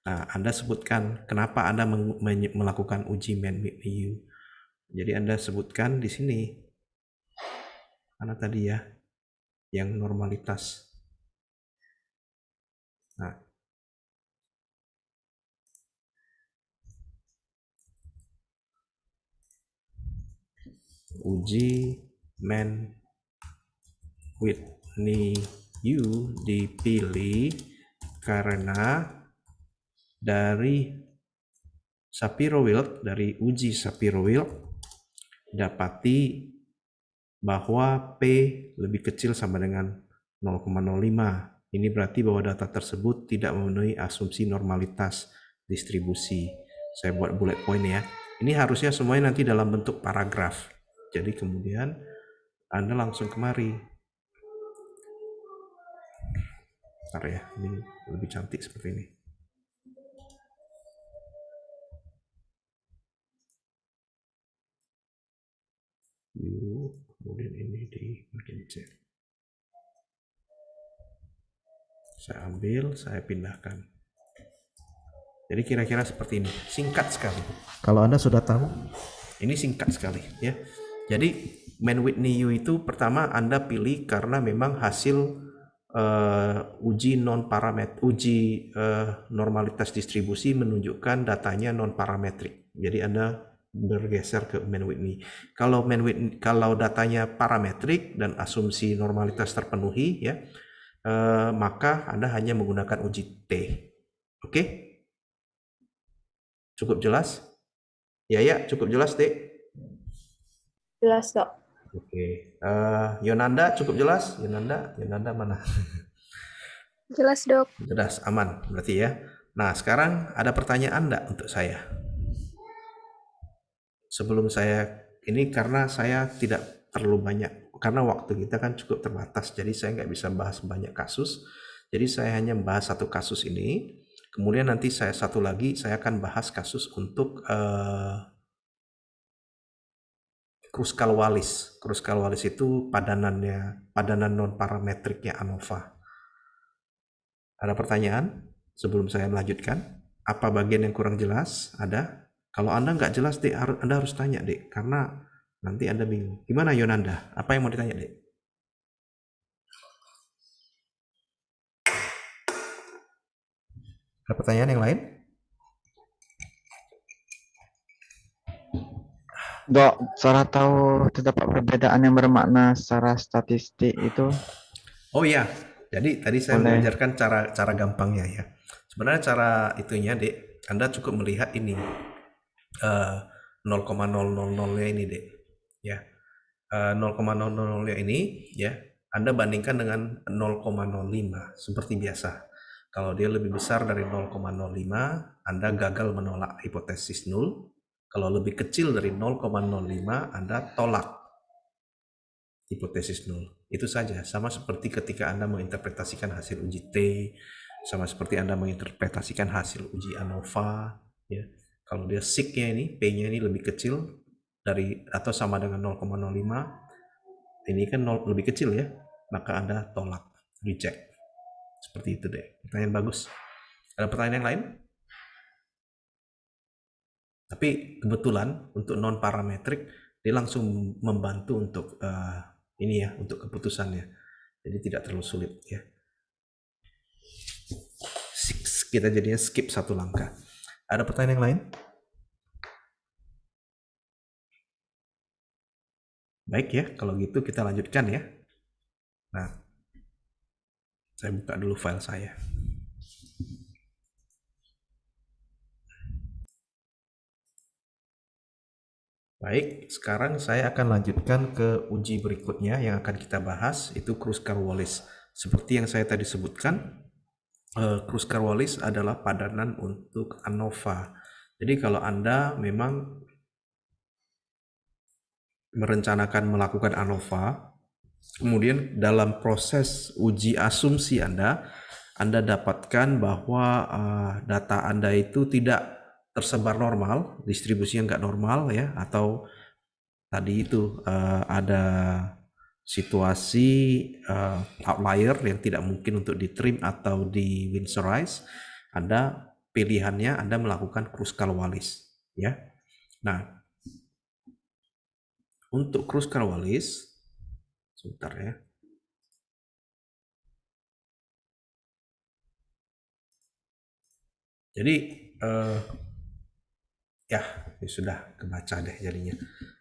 Nah, Anda sebutkan kenapa Anda melakukan uji Mann Whitney U. Jadi Anda sebutkan di sini mana tadi ya yang normalitas. Nah, uji Mann Whitney U dipilih karena dari Shapiro-Wilk, dari uji Shapiro-Wilk, dapati bahwa P lebih kecil sama dengan 0,05. Ini berarti bahwa data tersebut tidak memenuhi asumsi normalitas distribusi. Saya buat bullet point ya. Ini harusnya semuanya nanti dalam bentuk paragraf. Jadi kemudian Anda langsung kemari. Bentar ya, ini lebih cantik seperti ini. U, kemudian ini di bagian C. Saya ambil, saya pindahkan. Jadi kira-kira seperti ini, singkat sekali. Kalau Anda sudah tahu, ini singkat sekali ya. Jadi Mann-Whitney U itu pertama Anda pilih karena memang hasil uji normalitas distribusi menunjukkan datanya non parametrik. Jadi Anda bergeser ke Mann-Whitney. Kalau datanya parametrik dan asumsi normalitas terpenuhi ya, maka Anda hanya menggunakan uji T. Oke? Cukup jelas? Ya, cukup jelas, Dek? Jelas, Dok. Oke. Yonanda cukup jelas? Yonanda mana? Jelas, Dok. Jelas, aman berarti ya. Nah, sekarang ada pertanyaan enggak untuk saya? Sebelum saya ini, karena saya tidak terlalu banyak, karena waktu kita kan cukup terbatas, jadi saya nggak bisa bahas banyak kasus. Jadi saya hanya membahas satu kasus ini. Kemudian nanti saya akan bahas kasus untuk Kruskal-Wallis. Kruskal-Wallis itu padanan non parametriknya ANOVA. Ada pertanyaan sebelum saya melanjutkan? Apa bagian yang kurang jelas? Ada? Kalau Anda nggak jelas, Dek, Anda harus tanya, Dek, karena nanti Anda bingung. Gimana Yonanda? Apa yang mau ditanya, Dek? Ada pertanyaan yang lain? Dok, saya tahu terdapat perbedaan yang bermakna secara statistik itu. Oh iya, jadi tadi saya Boleh. mengajarkan cara gampangnya ya. Sebenarnya cara itunya, Dek, Anda cukup melihat ini 0,000-nya ini, Dek. Ya. 0,000-nya ini ya, Anda bandingkan dengan 0,05 seperti biasa. Kalau dia lebih besar dari 0,05, Anda gagal menolak hipotesis nul. Kalau lebih kecil dari 0,05, Anda tolak hipotesis nul. Itu saja, sama seperti ketika Anda menginterpretasikan hasil uji T, sama seperti Anda menginterpretasikan hasil uji ANOVA ya. Kalau dia sig-nya ini, P-nya ini lebih kecil dari atau sama dengan 0,05, ini kan lebih kecil ya, maka Anda tolak, reject. Seperti itu deh. Pertanyaan bagus. Ada pertanyaan yang lain? Tapi kebetulan untuk non parametrik dia langsung membantu untuk ini ya, untuk keputusannya. Jadi tidak terlalu sulit ya. Kita jadinya skip satu langkah. Ada pertanyaan yang lain? Baik ya, kalau gitu kita lanjutkan ya. Nah, saya buka dulu file saya. Baik, sekarang saya akan lanjutkan ke uji berikutnya yang akan kita bahas, itu Kruskal-Wallis. Seperti yang saya tadi sebutkan, Kruskal-Wallis adalah padanan untuk ANOVA. Jadi kalau Anda memang merencanakan melakukan ANOVA, kemudian dalam proses uji asumsi Anda dapatkan bahwa data Anda itu tidak tersebar normal, distribusinya nggak normal ya, atau tadi itu ada situasi outlier yang tidak mungkin untuk di-trim atau di Winsorize, Anda pilihannya Anda melakukan Kruskal-Wallis ya. Nah, untuk Kruskal-Wallis, sebentar ya. Jadi ya sudah kebaca deh jadinya.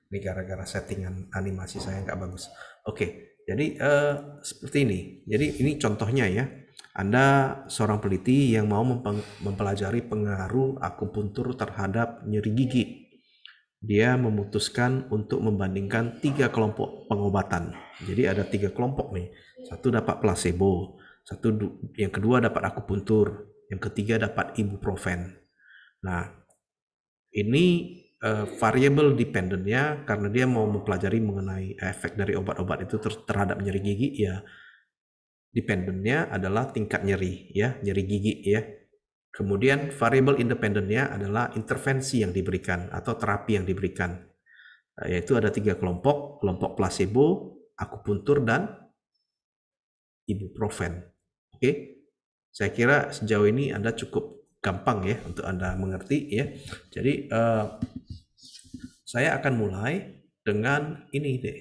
Ini gara-gara settingan animasi saya nggak bagus. Oke, Jadi seperti ini. Jadi ini contohnya ya. Anda seorang peneliti yang mau mempelajari pengaruh akupuntur terhadap nyeri gigi. Dia memutuskan untuk membandingkan 3 kelompok pengobatan. Jadi ada 3 kelompok nih. Satu dapat placebo, yang kedua dapat akupuntur, yang ketiga dapat ibuprofen. Nah, ini variable dependentnya karena dia mau mempelajari mengenai efek dari obat-obat itu terhadap nyeri gigi ya. Dependentnya adalah tingkat nyeri ya, nyeri gigi ya. Kemudian variable independentnya adalah intervensi yang diberikan atau terapi yang diberikan. Yaitu ada 3 kelompok, kelompok placebo, akupuntur, dan ibuprofen. Oke, saya kira sejauh ini Anda cukup gampang ya untuk Anda mengerti ya. Jadi saya akan mulai dengan ini deh.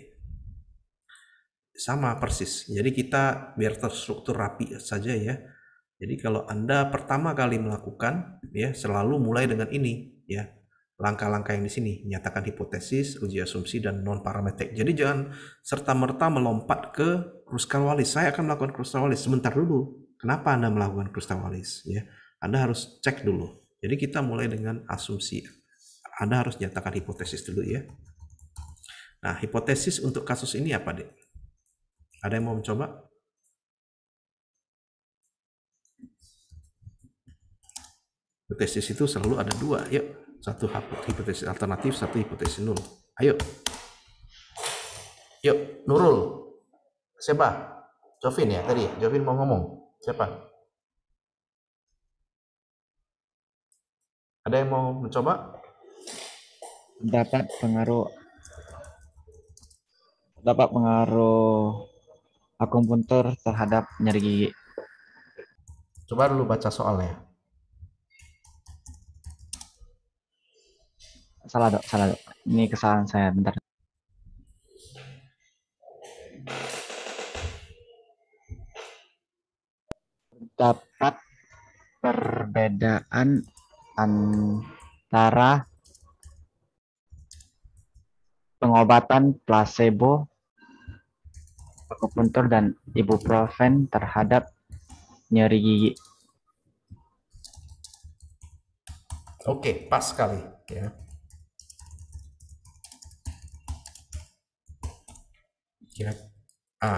Sama persis. Jadi kita biar terstruktur rapi saja ya. Jadi kalau Anda pertama kali melakukan ya selalu mulai dengan ini ya. Langkah-langkah yang di sini, nyatakan hipotesis, uji asumsi, dan non parametrik. Jadi jangan serta-merta melompat ke Kruskal-Wallis. Saya akan melakukan Kruskal-Wallis. Sebentar dulu. Kenapa Anda melakukan Kruskal-Wallis ya? Anda harus cek dulu. Jadi kita mulai dengan asumsi. Anda harus nyatakan hipotesis dulu ya. Nah, hipotesis untuk kasus ini apa, Dek? Ada yang mau mencoba? Hipotesis itu selalu ada 2. Yuk, satu hipotesis alternatif, satu hipotesis nul. Ayo. Yuk, Nurul. Siapa? Jovin ya tadi? Jovin mau ngomong. Siapa? Ada yang mau mencoba? Dapat pengaruh akupuntur terhadap nyeri gigi. Coba dulu baca soalnya. Salah dok. Ini kesalahan saya, bentar. Dapat perbedaan antara pengobatan placebo, akupuntur, dan ibuprofen terhadap nyeri gigi. Oke, pas sekali ya.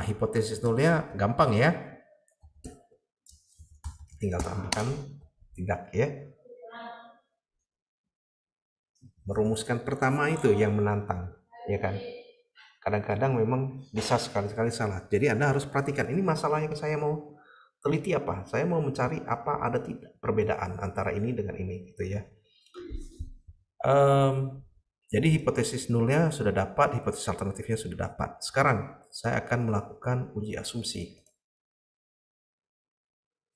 Hipotesis nulnya gampang ya. Tinggal tambahkan tidak ya. Merumuskan pertama itu yang menantang, ya kan? Kadang-kadang memang bisa sekali-sekali salah. Jadi Anda harus perhatikan, ini masalahnya saya mau teliti apa? Saya mau mencari apa ada tidak perbedaan antara ini dengan ini gitu ya. Jadi hipotesis nulnya sudah dapat, hipotesis alternatifnya sudah dapat. Sekarang saya akan melakukan uji asumsi.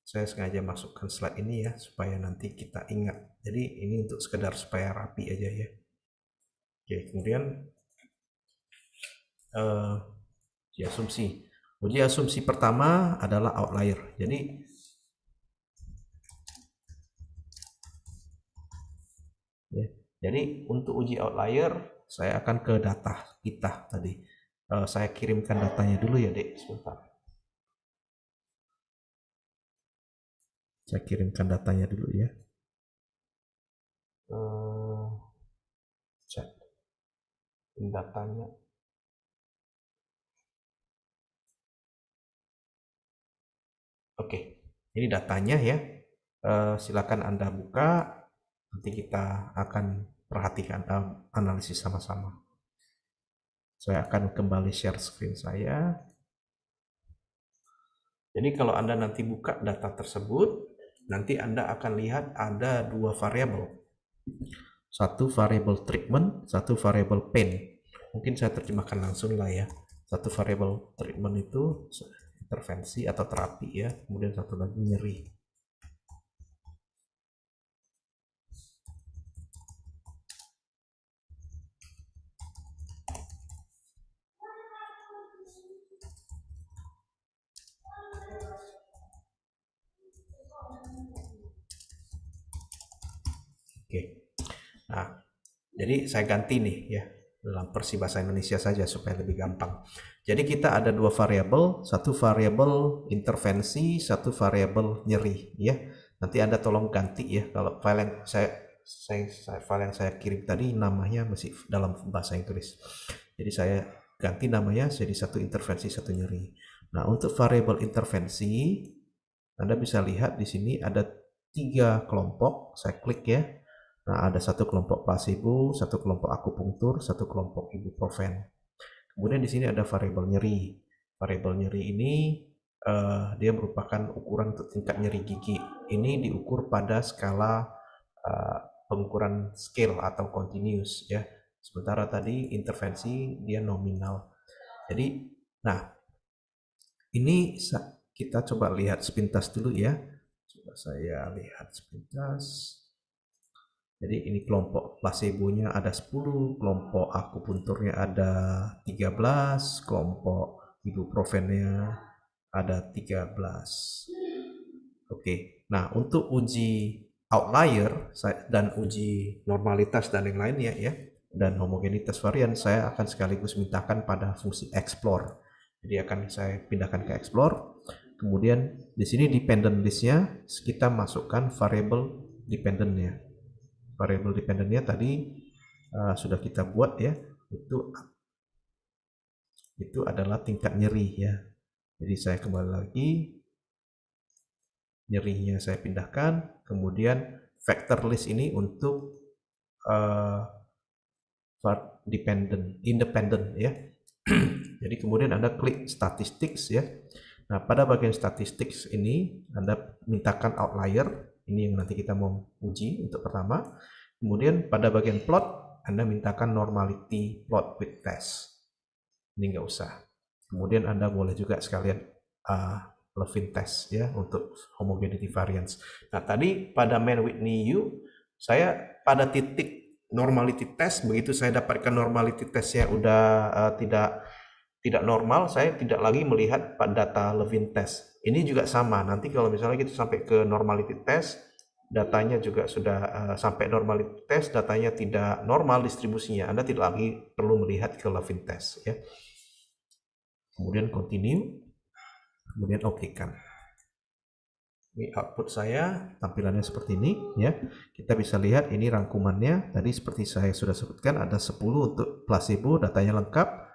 Saya sengaja masukkan slide ini ya supaya nanti kita ingat. Jadi ini untuk sekedar supaya rapi aja ya. Oke, kemudian uji asumsi. Uji asumsi pertama adalah outlier. Jadi untuk uji outlier saya akan ke data kita tadi. Saya kirimkan datanya dulu ya, Dek, sebentar. Saya kirimkan datanya dulu ya. Cek datanya. Oke, ini datanya ya. Silakan Anda buka. Nanti kita akan perhatikan analisis sama-sama. Saya akan kembali share screen saya. Jadi kalau Anda nanti buka data tersebut, nanti Anda akan lihat ada 2 variabel. Satu variabel treatment, satu variabel pain. Mungkin saya terjemahkan langsung lah ya. Satu variabel treatment itu intervensi atau terapi ya. Kemudian satu lagi nyeri. Oke. Nah, jadi saya ganti nih ya. dalam versi bahasa Indonesia saja supaya lebih gampang. Jadi kita ada dua variabel, satu variabel intervensi, satu variabel nyeri ya. Nanti Anda tolong ganti ya, kalau file yang file yang saya kirim tadi namanya masih dalam bahasa Inggris. Jadi saya ganti namanya jadi satu intervensi, satu nyeri. Nah, untuk variabel intervensi Anda bisa lihat di sini ada 3 kelompok, saya klik ya. Nah, ada satu kelompok placebo, satu kelompok akupunktur, satu kelompok ibuprofen. Kemudian di sini ada variabel nyeri. Variabel nyeri ini dia merupakan ukuran untuk tingkat nyeri gigi. Ini diukur pada skala pengukuran scale atau continuous ya. Sementara tadi intervensi dia nominal. Jadi, nah ini kita coba lihat sepintas dulu ya. Coba saya lihat sepintas. Jadi ini kelompok placebo-nya ada 10, kelompok akupunturnya ada 13, kelompok ibuprofennya ada 13. Oke, nah untuk uji outlier dan uji normalitas dan yang lainnya ya, dan homogenitas varian, saya akan sekaligus mintakan pada fungsi explore. Jadi akan saya pindahkan ke explore. Kemudian di sini dependent list-nya kita masukkan variable dependent-nya. Variable dependent-nya tadi sudah kita buat ya, itu adalah tingkat nyeri ya. Jadi saya kembali lagi, nyerinya saya pindahkan, kemudian factor list ini untuk independent ya. Jadi kemudian Anda klik statistics ya. Nah, pada bagian statistics ini Anda mintakan outlier. Ini yang nanti kita mau uji untuk pertama. Kemudian pada bagian plot, Anda mintakan normality plot with test. Ini nggak usah. Kemudian Anda boleh juga sekalian Levin test ya untuk homogeneity variance. Nah, tadi pada Mann Whitney U, saya pada titik normality test, begitu saya dapatkan normality testnya udah tidak normal, saya tidak lagi melihat data Levin test. Ini juga sama, nanti kalau misalnya kita sampai ke normality test, datanya juga sudah sampai normality test, datanya tidak normal distribusinya, Anda tidak lagi perlu melihat ke Levin test ya. Kemudian continue, kemudian oke-kan. Ini output saya, tampilannya seperti ini ya. Kita bisa lihat ini rangkumannya, tadi seperti saya sudah sebutkan ada 10 untuk placebo, datanya lengkap.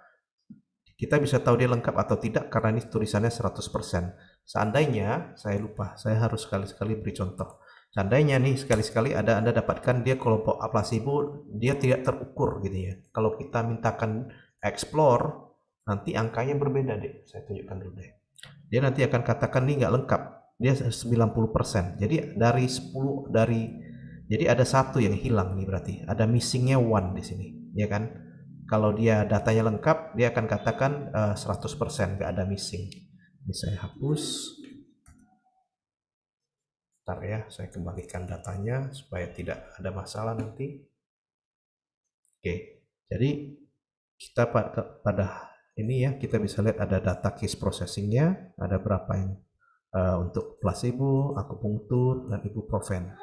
Kita bisa tahu dia lengkap atau tidak karena ini tulisannya 100%. Seandainya, saya lupa, saya harus sekali-sekali beri contoh. Seandainya nih sekali-sekali ada Anda dapatkan dia kelompok placebo, dia tidak terukur gitu ya. Kalau kita mintakan explore, nanti angkanya berbeda deh. Saya tunjukkan dulu deh. Dia nanti akan katakan ini nggak lengkap. Dia 90%. Jadi dari 10 jadi ada satu yang hilang nih berarti. Ada missingnya 1 di sini, ya kan? Kalau dia datanya lengkap, dia akan katakan 100% nggak ada missing. Ini saya hapus. Bentar ya, saya kembalikan datanya supaya tidak ada masalah nanti. Oke, jadi kita pada ini ya, kita bisa lihat ada data case processingnya, ada berapa yang untuk placebo, akupunktur, dan ibuprofen.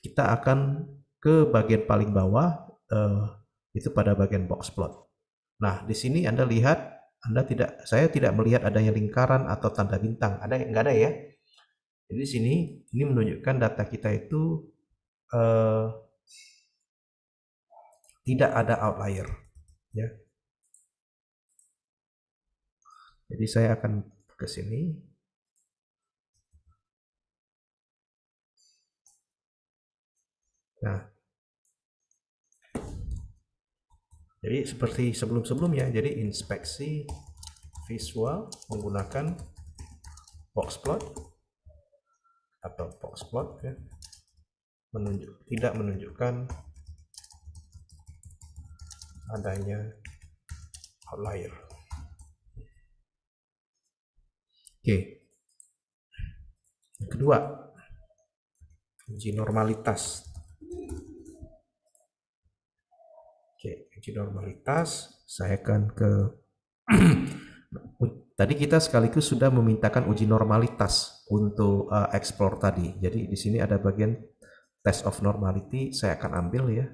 Kita akan ke bagian paling bawah, itu pada bagian box plot. Nah, di sini Anda lihat, saya tidak melihat adanya lingkaran atau tanda bintang. Nggak ada ya. Jadi di sini ini menunjukkan data kita itu tidak ada outlier, ya. Jadi saya akan ke sini. Nah, jadi seperti sebelum-sebelumnya, jadi inspeksi visual menggunakan box plot atau box plot ya, tidak menunjukkan adanya outlier. Oke. Yang kedua, uji normalitas. Oke, uji normalitas, saya akan ke tadi kita sekaligus sudah memintakan uji normalitas untuk explore tadi. Jadi di sini ada bagian test of normality, saya akan ambil ya.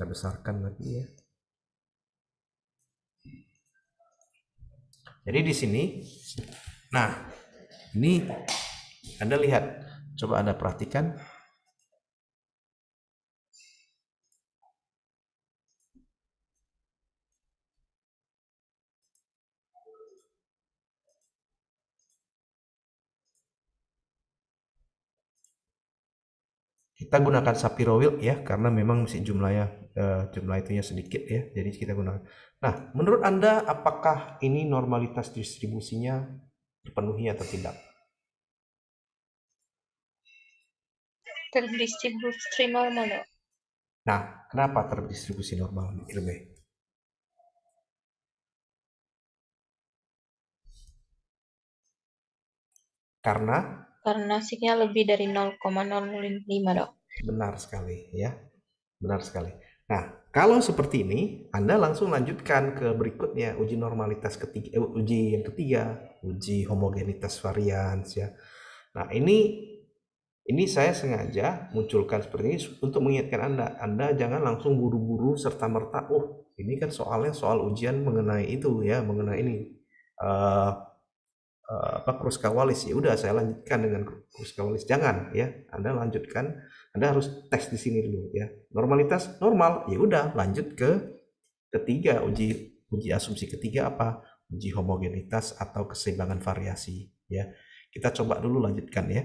Saya besarkan lagi ya. Jadi di sini, nah ini Anda lihat, coba Anda perhatikan. Kita gunakan Shapiro Wilk ya, karena memang masih jumlah itunya sedikit ya, jadi kita gunakan. Nah, menurut Anda apakah ini normalitas distribusinya terpenuhi atau tidak? Terdistribusi normal dok. Nah, kenapa terdistribusi normal, Irbe? Karena Karena siknya lebih dari 0,05 dok. benar sekali ya, benar sekali. Nah, kalau seperti ini, Anda langsung lanjutkan ke berikutnya, uji normalitas ketiga, uji yang ketiga, uji homogenitas varians ya. Nah, ini saya sengaja munculkan seperti ini untuk mengingatkan Anda jangan langsung buru-buru serta-merta, oh ini kan soalnya soal ujian mengenai itu ya, mengenai ini Kruskal-Wallis, ya udah saya lanjutkan dengan Kruskal-Wallis. Jangan ya, Anda lanjutkan, Anda harus tes di sini dulu ya. Normalitas normal, ya udah lanjut ke ketiga, uji asumsi ketiga apa? Uji homogenitas atau keseimbangan variasi ya. Kita coba dulu lanjutkan ya.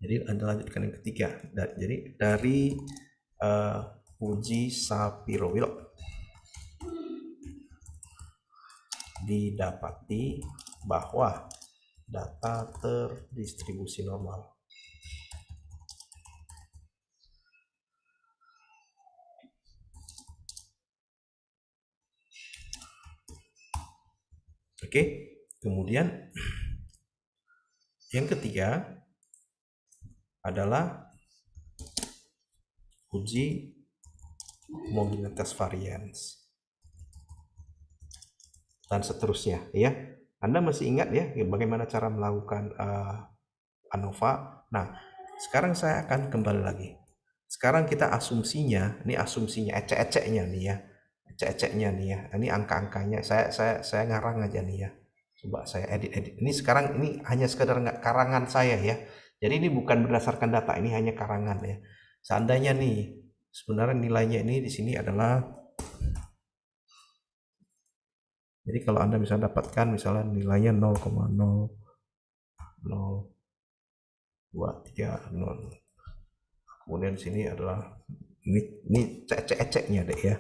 Jadi Anda lanjutkan yang ketiga. Jadi dari uji Shapiro-Wilk didapati bahwa data terdistribusi normal. Oke, kemudian yang ketiga adalah uji homogenitas varians dan seterusnya ya. Anda masih ingat ya bagaimana cara melakukan ANOVA? Nah, sekarang saya akan kembali lagi. Sekarang kita asumsinya, ini asumsinya ecek-eceknya nih ya. Ecek-eceknya nih ya. Ini angka-angkanya saya ngarang aja nih ya. Coba saya edit. Ini sekarang ini hanya sekedar karangan saya ya. Jadi ini bukan berdasarkan data, ini hanya karangan ya. Seandainya nih sebenarnya nilainya ini di sini adalah, jadi kalau Anda bisa dapatkan misalnya nilainya 0,00230. Kemudian di sini adalah ini cek-ceknya deh ya.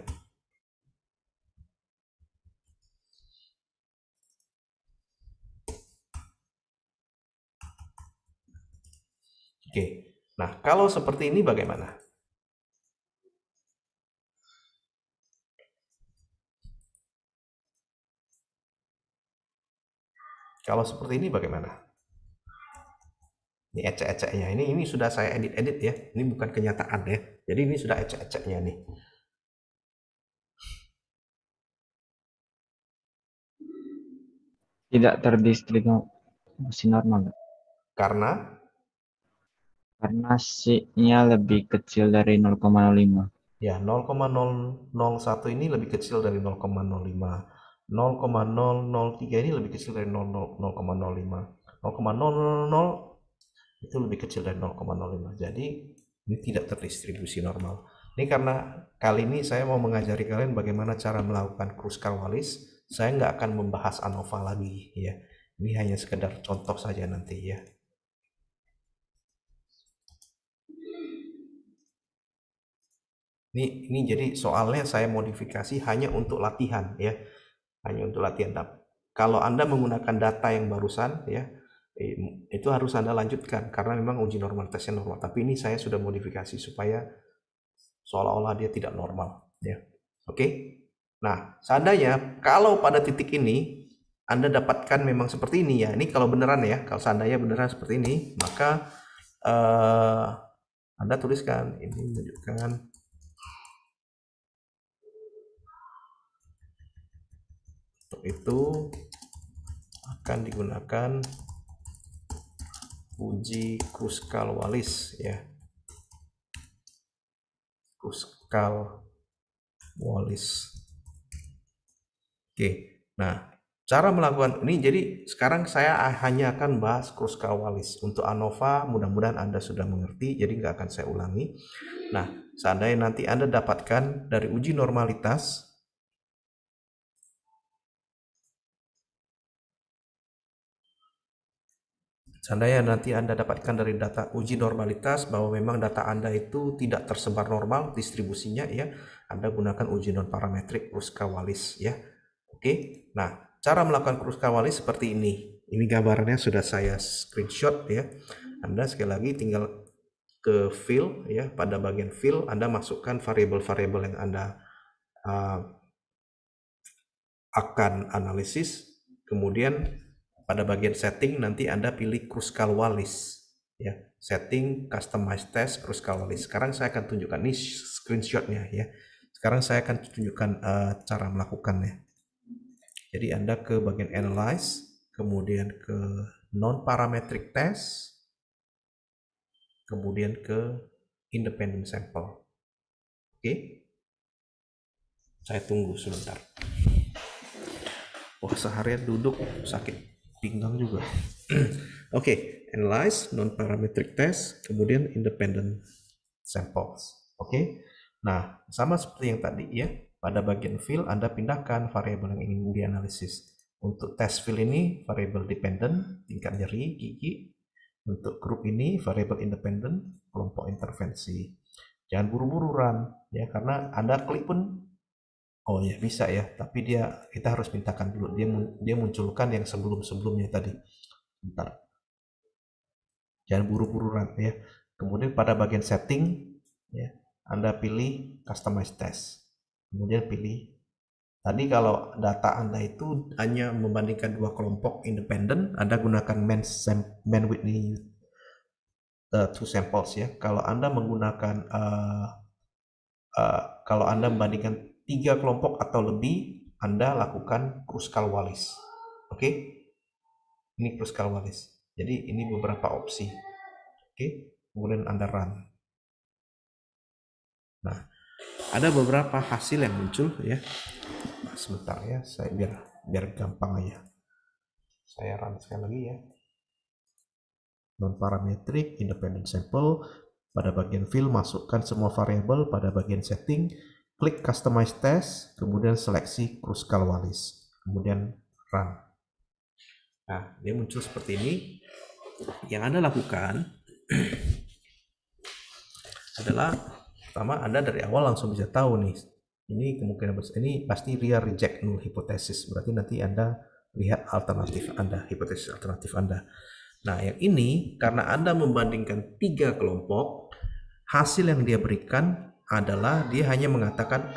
Oke. Nah, kalau seperti ini bagaimana? Kalau seperti ini bagaimana? Ini ecek-eceknya. Ini sudah saya edit ya. Ini bukan kenyataan ya. Jadi ini sudah ecek-eceknya nih. Tidak terdistribusi normal. Karena C-nya lebih kecil dari 0,05. ya 0,001 ini lebih kecil dari 0,05. 0,003 ini lebih kecil dari 0,05. 0,000 itu lebih kecil dari 0,05. Jadi ini tidak terdistribusi normal. Ini karena kali ini saya mau mengajari kalian bagaimana cara melakukan Kruskal-Wallis. Saya nggak akan membahas ANOVA lagi ya. Ini hanya sekedar contoh saja nanti ya. Ini jadi soalnya saya modifikasi hanya untuk latihan ya. Hanya untuk latihan. Kalau Anda menggunakan data yang barusan ya, itu harus Anda lanjutkan karena memang uji normalitasnya normal. Tapi ini saya sudah modifikasi supaya seolah-olah dia tidak normal ya. Oke. Nah, seandainya kalau pada titik ini Anda dapatkan memang seperti ini ya. Ini kalau beneran ya, kalau seandainya beneran seperti ini, maka Anda tuliskan ini menunjukkan untuk itu akan digunakan uji Kruskal-Wallis ya. Kruskal-Wallis. Oke, nah cara melakukan ini, jadi sekarang saya hanya akan bahas Kruskal-Wallis. Untuk ANOVA mudah-mudahan Anda sudah mengerti, jadi nggak akan saya ulangi. Nah, seandainya nanti Anda dapatkan dari uji normalitas, seandainya nanti Anda dapatkan dari data uji normalitas bahwa memang data Anda itu tidak tersebar normal distribusinya, ya, Anda gunakan uji non-parametrik Kruskal-Wallis, ya. Oke, nah cara melakukan Kruskal-Wallis seperti ini. Ini gambarnya sudah saya screenshot, ya. Anda sekali lagi tinggal ke fill, ya. Pada bagian fill Anda masukkan variabel-variabel yang Anda akan analisis. Kemudian pada bagian setting nanti Anda pilih Kruskal-Wallis, ya. Setting customize test Kruskal-Wallis. Sekarang saya akan tunjukkan ini screenshotnya, ya. Sekarang saya akan tunjukkan cara melakukannya. Jadi Anda ke bagian analyze, kemudian ke non-parametric test, kemudian ke independent sample. Oke, saya tunggu sebentar. Wah, seharian duduk sakit pinggang juga. Oke, analyze, non-parametric test, kemudian independent samples. Oke, nah sama seperti yang tadi, ya. Pada bagian fill Anda pindahkan variabel yang ingin dianalisis. Untuk test fill ini variabel dependent, tingkat nyeri, gigi. Untuk grup ini variabel independent, kelompok intervensi. Jangan buru-buru run, ya, karena Anda klik pun, oh ya bisa, ya, tapi kita harus mintakan dulu dia munculkan yang sebelum-sebelumnya tadi. Bentar. Jangan buru-buru run, ya. Kemudian pada bagian setting, ya, Anda pilih customize test. Kemudian pilih, tadi kalau data Anda itu hanya membandingkan dua kelompok independen, Anda gunakan man Whitney two samples, ya. Kalau Anda menggunakan kalau Anda membandingkan 3 kelompok atau lebih, Anda lakukan Kruskal-Wallis. Oke, ini Kruskal-Wallis. Jadi ini beberapa opsi. Oke, kemudian Anda run. Nah, ada beberapa hasil yang muncul, ya. Nah, sebentar, ya, saya biar gampang aja. Saya run sekali lagi, ya. Non-parametric, independent sample. Pada bagian fill masukkan semua variabel. Pada bagian setting klik customize test, kemudian seleksi Kruskal-Wallis, kemudian run. Nah, dia muncul seperti ini. Yang Anda lakukan adalah pertama, Anda dari awal langsung bisa tahu nih, ini kemungkinan ini pasti real reject null hipotesis. Berarti nanti Anda lihat alternatif Anda, hipotesis alternatif Anda. Nah, yang ini karena Anda membandingkan 3 kelompok, hasil yang dia berikan adalah dia hanya mengatakan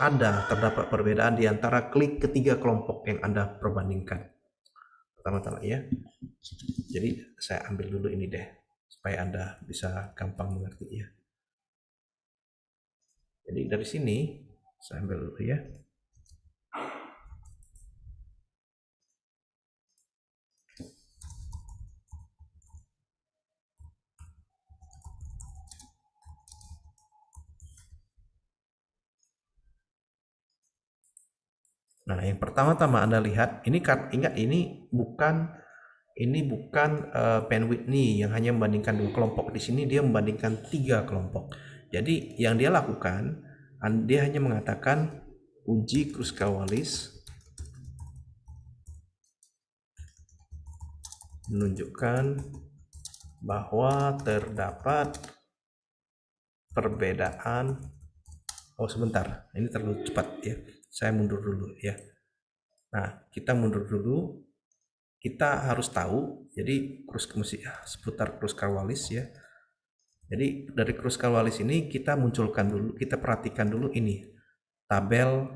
terdapat perbedaan di antara klik ketiga kelompok yang Anda perbandingkan. Pertama-tama, ya. Jadi saya ambil dulu ini deh supaya Anda bisa gampang mengerti, ya. Jadi dari sini saya ambil dulu, ya. Nah, yang pertama-tama Anda lihat, ini ingat ini bukan Penn Whitney yang hanya membandingkan 2 kelompok. Di sini dia membandingkan 3 kelompok. Jadi yang dia lakukan, dia hanya mengatakan uji Kruskal-Wallis menunjukkan bahwa terdapat perbedaan. Oh, sebentar, ini terlalu cepat, ya. Saya mundur dulu, ya. Nah, kita mundur dulu. Kita harus tahu, jadi seputar Kruskal-Wallis, ya. Jadi dari Kruskal-Wallis ini kita munculkan dulu, kita perhatikan dulu ini tabel,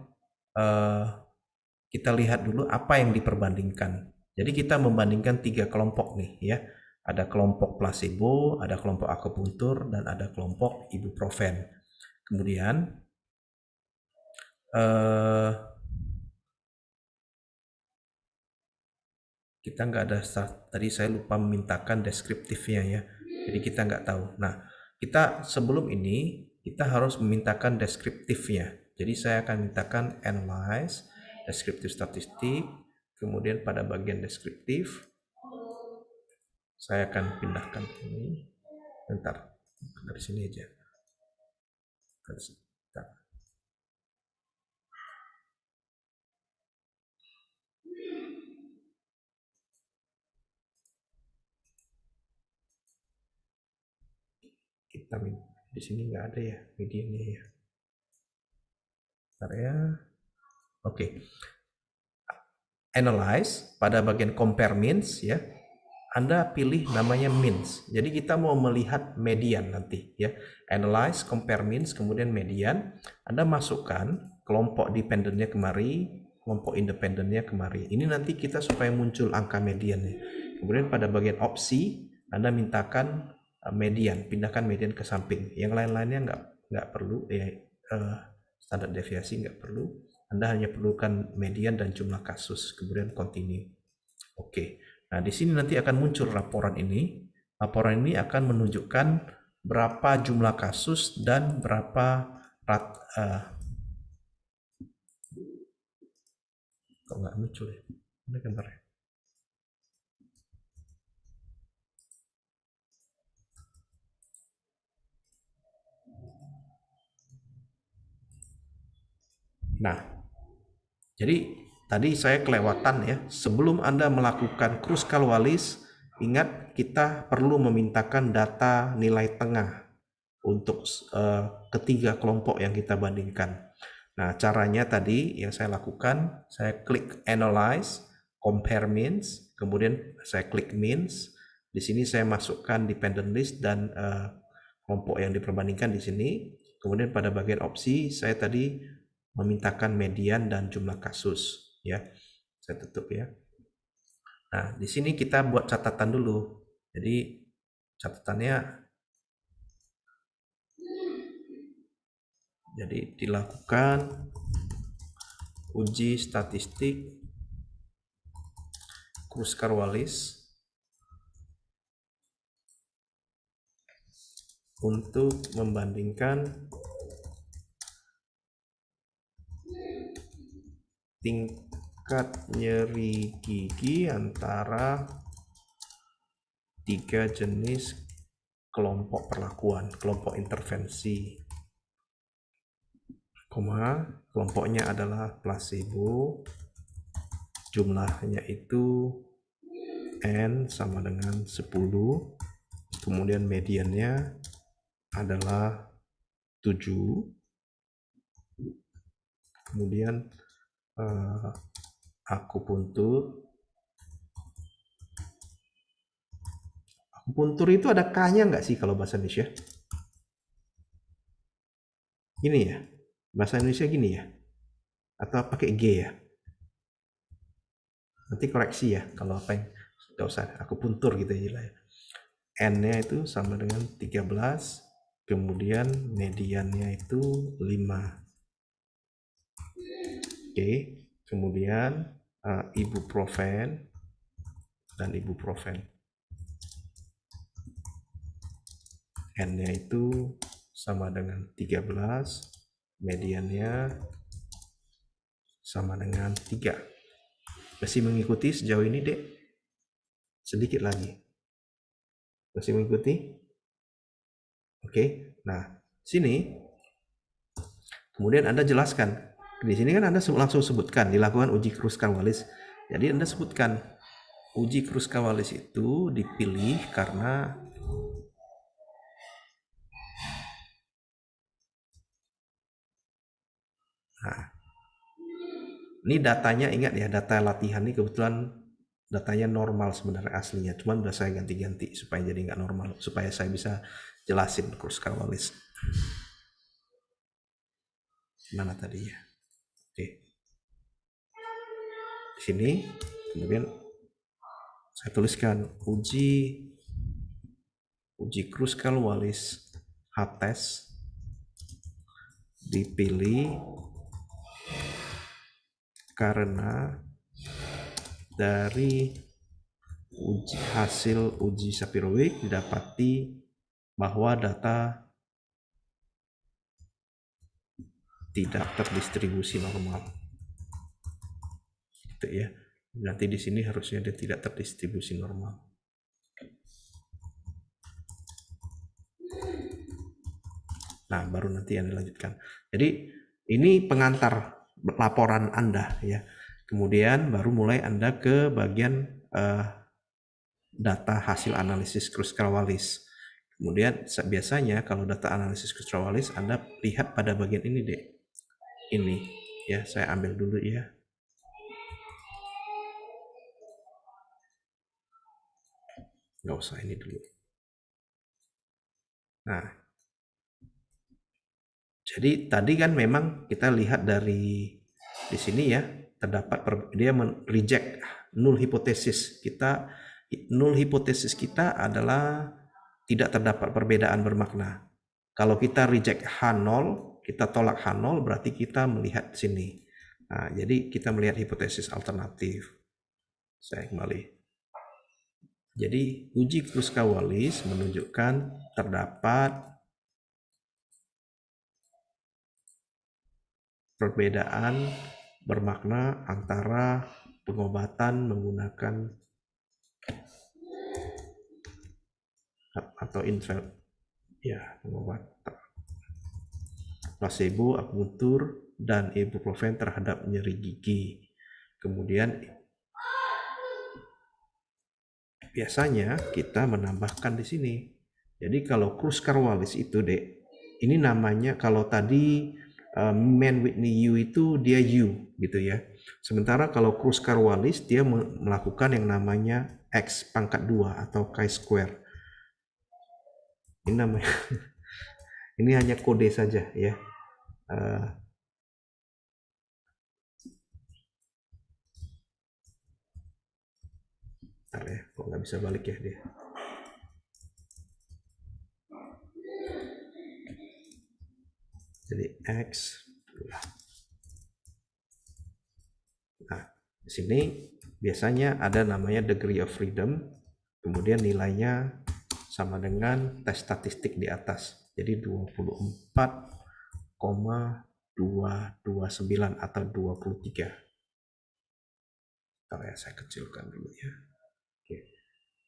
kita lihat dulu apa yang diperbandingkan. Jadi kita membandingkan 3 kelompok nih, ya. Ada kelompok placebo, ada kelompok akupuntur, dan ada kelompok ibuprofen. Kemudian kita nggak ada, tadi saya lupa memintakan deskriptifnya, ya. Jadi kita nggak tahu. Nah, kita sebelum ini kita harus memintakan deskriptifnya. Jadi saya akan mintakan analyze, deskriptif statistik, kemudian pada bagian deskriptif, saya akan pindahkan ini. Bentar, dari sini aja. Bentar. Kita di sini nggak ada ya medianya ya. Bentar ya. Oke. Analyze pada bagian compare means ya. Anda pilih namanya means. Jadi kita mau melihat median nanti ya. Analyze, compare means, kemudian median. Anda masukkan kelompok dependennya kemari, kelompok independennya kemari. Ini nanti kita supaya muncul angka mediannya. Kemudian pada bagian opsi, Anda mintakan median, pindahkan median ke samping. Yang lain-lainnya nggak perlu ya, standar deviasi nggak perlu. Anda hanya perlukan median dan jumlah kasus. Kemudian continue. Oke. Nah, di sini nanti akan muncul laporan ini. Laporan ini akan menunjukkan berapa jumlah kasus dan berapa kok nggak muncul ya? Ini bentar ya. Nah, jadi tadi saya kelewatan ya, sebelum Anda melakukan Kruskal-Wallis, ingat kita perlu memintakan data nilai tengah untuk ketiga kelompok yang kita bandingkan. Nah, caranya tadi yang saya lakukan, saya klik Analyze, Compare Means, kemudian saya klik Means. Di sini saya masukkan dependent list dan kelompok yang diperbandingkan di sini. Kemudian pada bagian opsi, saya tadi memintakan median dan jumlah kasus ya. Saya tutup ya. Nah, di sini kita buat catatan dulu. Jadi catatannya dilakukan uji statistik Kruskal-Wallis untuk membandingkan tingkat nyeri gigi antara 3 jenis kelompok perlakuan, kelompok intervensi. Kelompoknya adalah placebo, jumlahnya itu N sama dengan 10, kemudian mediannya adalah 7, kemudian akupuntur itu ada K-nya nggak sih kalau bahasa Indonesia? Gini ya, bahasa Indonesia gini ya, atau pakai G ya? Nanti koreksi ya kalau apa yang nggak usah, akupuntur gitu aja lah ya. N-nya itu sama dengan 13, kemudian mediannya itu 5. Oke, kemudian ibuprofen dan ibuprofen. N-nya itu sama dengan 13, mediannya sama dengan 3. Masih mengikuti sejauh ini, Dek? Sedikit lagi. Masih mengikuti? Oke, nah sini kemudian Anda jelaskan. Di sini kan Anda langsung sebutkan dilakukan uji Kruskal-Wallis. Jadi Anda sebutkan uji Kruskal-Wallis itu dipilih karena ini datanya, ingat ya, data latihan ini kebetulan datanya normal sebenarnya aslinya, cuman udah saya ganti-ganti supaya jadi nggak normal, supaya saya bisa jelasin Kruskal-Wallis. Mana tadi ya? Oke. Di sini kemudian saya tuliskan uji Kruskal-Wallis H-test dipilih karena dari hasil uji Sapir-Whorf didapati bahwa data tidak terdistribusi normal. Gitu ya. Nanti di sini harusnya dia tidak terdistribusi normal. Nah, baru nanti yang dilanjutkan. Jadi ini pengantar laporan Anda ya. Kemudian baru mulai Anda ke bagian data hasil analisis Kruskal-Wallis. Kemudian biasanya kalau data analisis Kruskal-Wallis Anda lihat pada bagian ini deh. Ini ya, saya ambil dulu ya. Nggak usah ini dulu. Nah, jadi tadi kan memang kita lihat dari di sini ya, terdapat dia reject null hipotesis. Null hipotesis kita adalah tidak terdapat perbedaan bermakna. Kalau kita reject H0, kita tolak H0 berarti kita melihat sini. Nah, jadi kita melihat hipotesis alternatif. Saya kembali. Jadi uji Kruskal-Wallis menunjukkan terdapat perbedaan bermakna antara pengobatan menggunakan atau pengobatan placebo, akupuntur, dan ibuprofen terhadap nyeri gigi. Kemudian biasanya kita menambahkan di sini. Jadi kalau Kruskal-Wallis itu ini namanya, kalau tadi Mann-Whitney U itu dia U gitu ya. Sementara kalau Kruskal-Wallis dia melakukan yang namanya X pangkat 2 atau chi-square. Ini namanya ini hanya kode saja ya. Bentar ya, kok nggak bisa balik ya dia. Jadi X. Nah, di sini biasanya ada namanya degree of freedom, kemudian nilainya sama dengan tes statistik di atas. Jadi 24,229 atau 23. Bentar ya, saya kecilkan dulu ya. Oke.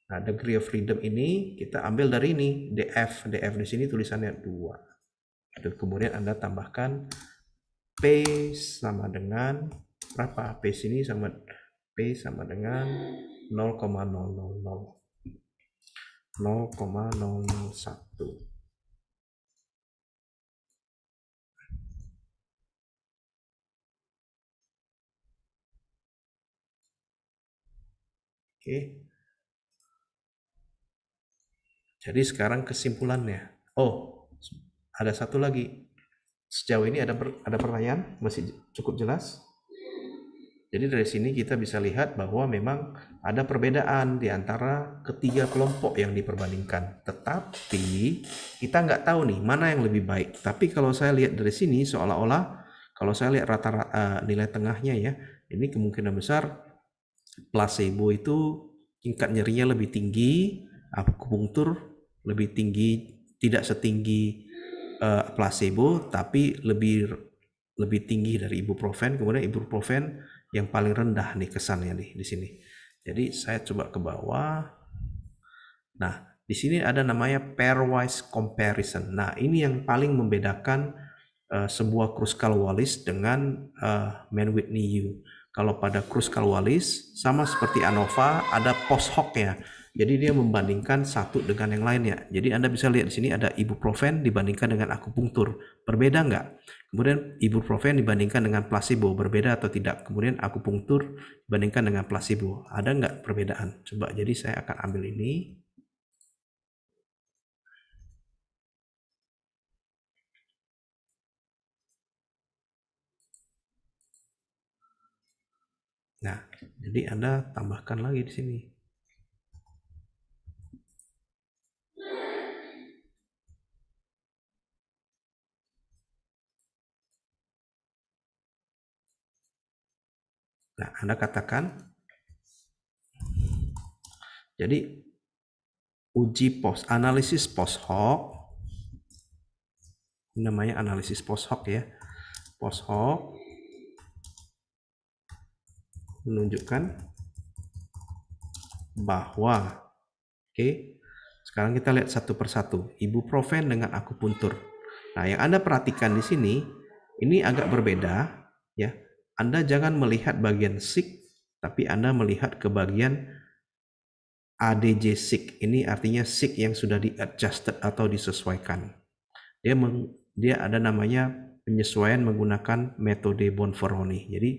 Nah, degree of freedom ini kita ambil dari ini, DF. DF di sini tulisannya 2. Kemudian Anda tambahkan P sama dengan berapa? P sini sama dengan 0,000 0,001. Oke. Jadi sekarang kesimpulannya. Oh, ada satu lagi. Sejauh ini ada pertanyaan? Masih cukup jelas? Jadi dari sini kita bisa lihat bahwa memang ada perbedaan di antara ketiga kelompok yang diperbandingkan. Tetapi kita nggak tahu nih mana yang lebih baik. Tapi kalau saya lihat dari sini seolah-olah kalau saya lihat rata-rata nilai tengahnya ya, ini kemungkinan besar placebo itu tingkat nyerinya lebih tinggi, akupunktur lebih tinggi, tidak setinggi placebo, tapi lebih tinggi dari ibuprofen. Kemudian ibuprofen yang paling rendah nih kesannya nih di sini. Jadi saya coba ke bawah. Nah, di sini ada namanya pairwise comparison. Nah, ini yang paling membedakan sebuah Kruskal-Wallis dengan Mann-Whitney U. Kalau pada Kruskal-Wallis sama seperti ANOVA ada post hoc ya. Jadi dia membandingkan satu dengan yang lainnya. Jadi Anda bisa lihat di sini ada ibuprofen dibandingkan dengan akupunktur. Berbeda nggak? Kemudian ibuprofen dibandingkan dengan placebo. Berbeda atau tidak? Kemudian akupunktur dibandingkan dengan placebo. Ada nggak perbedaan? Coba, jadi saya akan ambil ini. Nah, jadi Anda tambahkan lagi di sini. Nah, Anda katakan, jadi uji analisis post hoc, ini namanya analisis post hoc ya. post hoc menunjukkan bahwa, oke, sekarang kita lihat satu persatu, ibuprofen dengan akupuntur. Nah, yang Anda perhatikan di sini, ini agak berbeda, ya. Anda jangan melihat bagian sick, tapi Anda melihat ke bagian ADJ sick. Ini artinya sick yang sudah di-adjusted atau disesuaikan. Dia ada namanya penyesuaian menggunakan metode Bonferroni. Jadi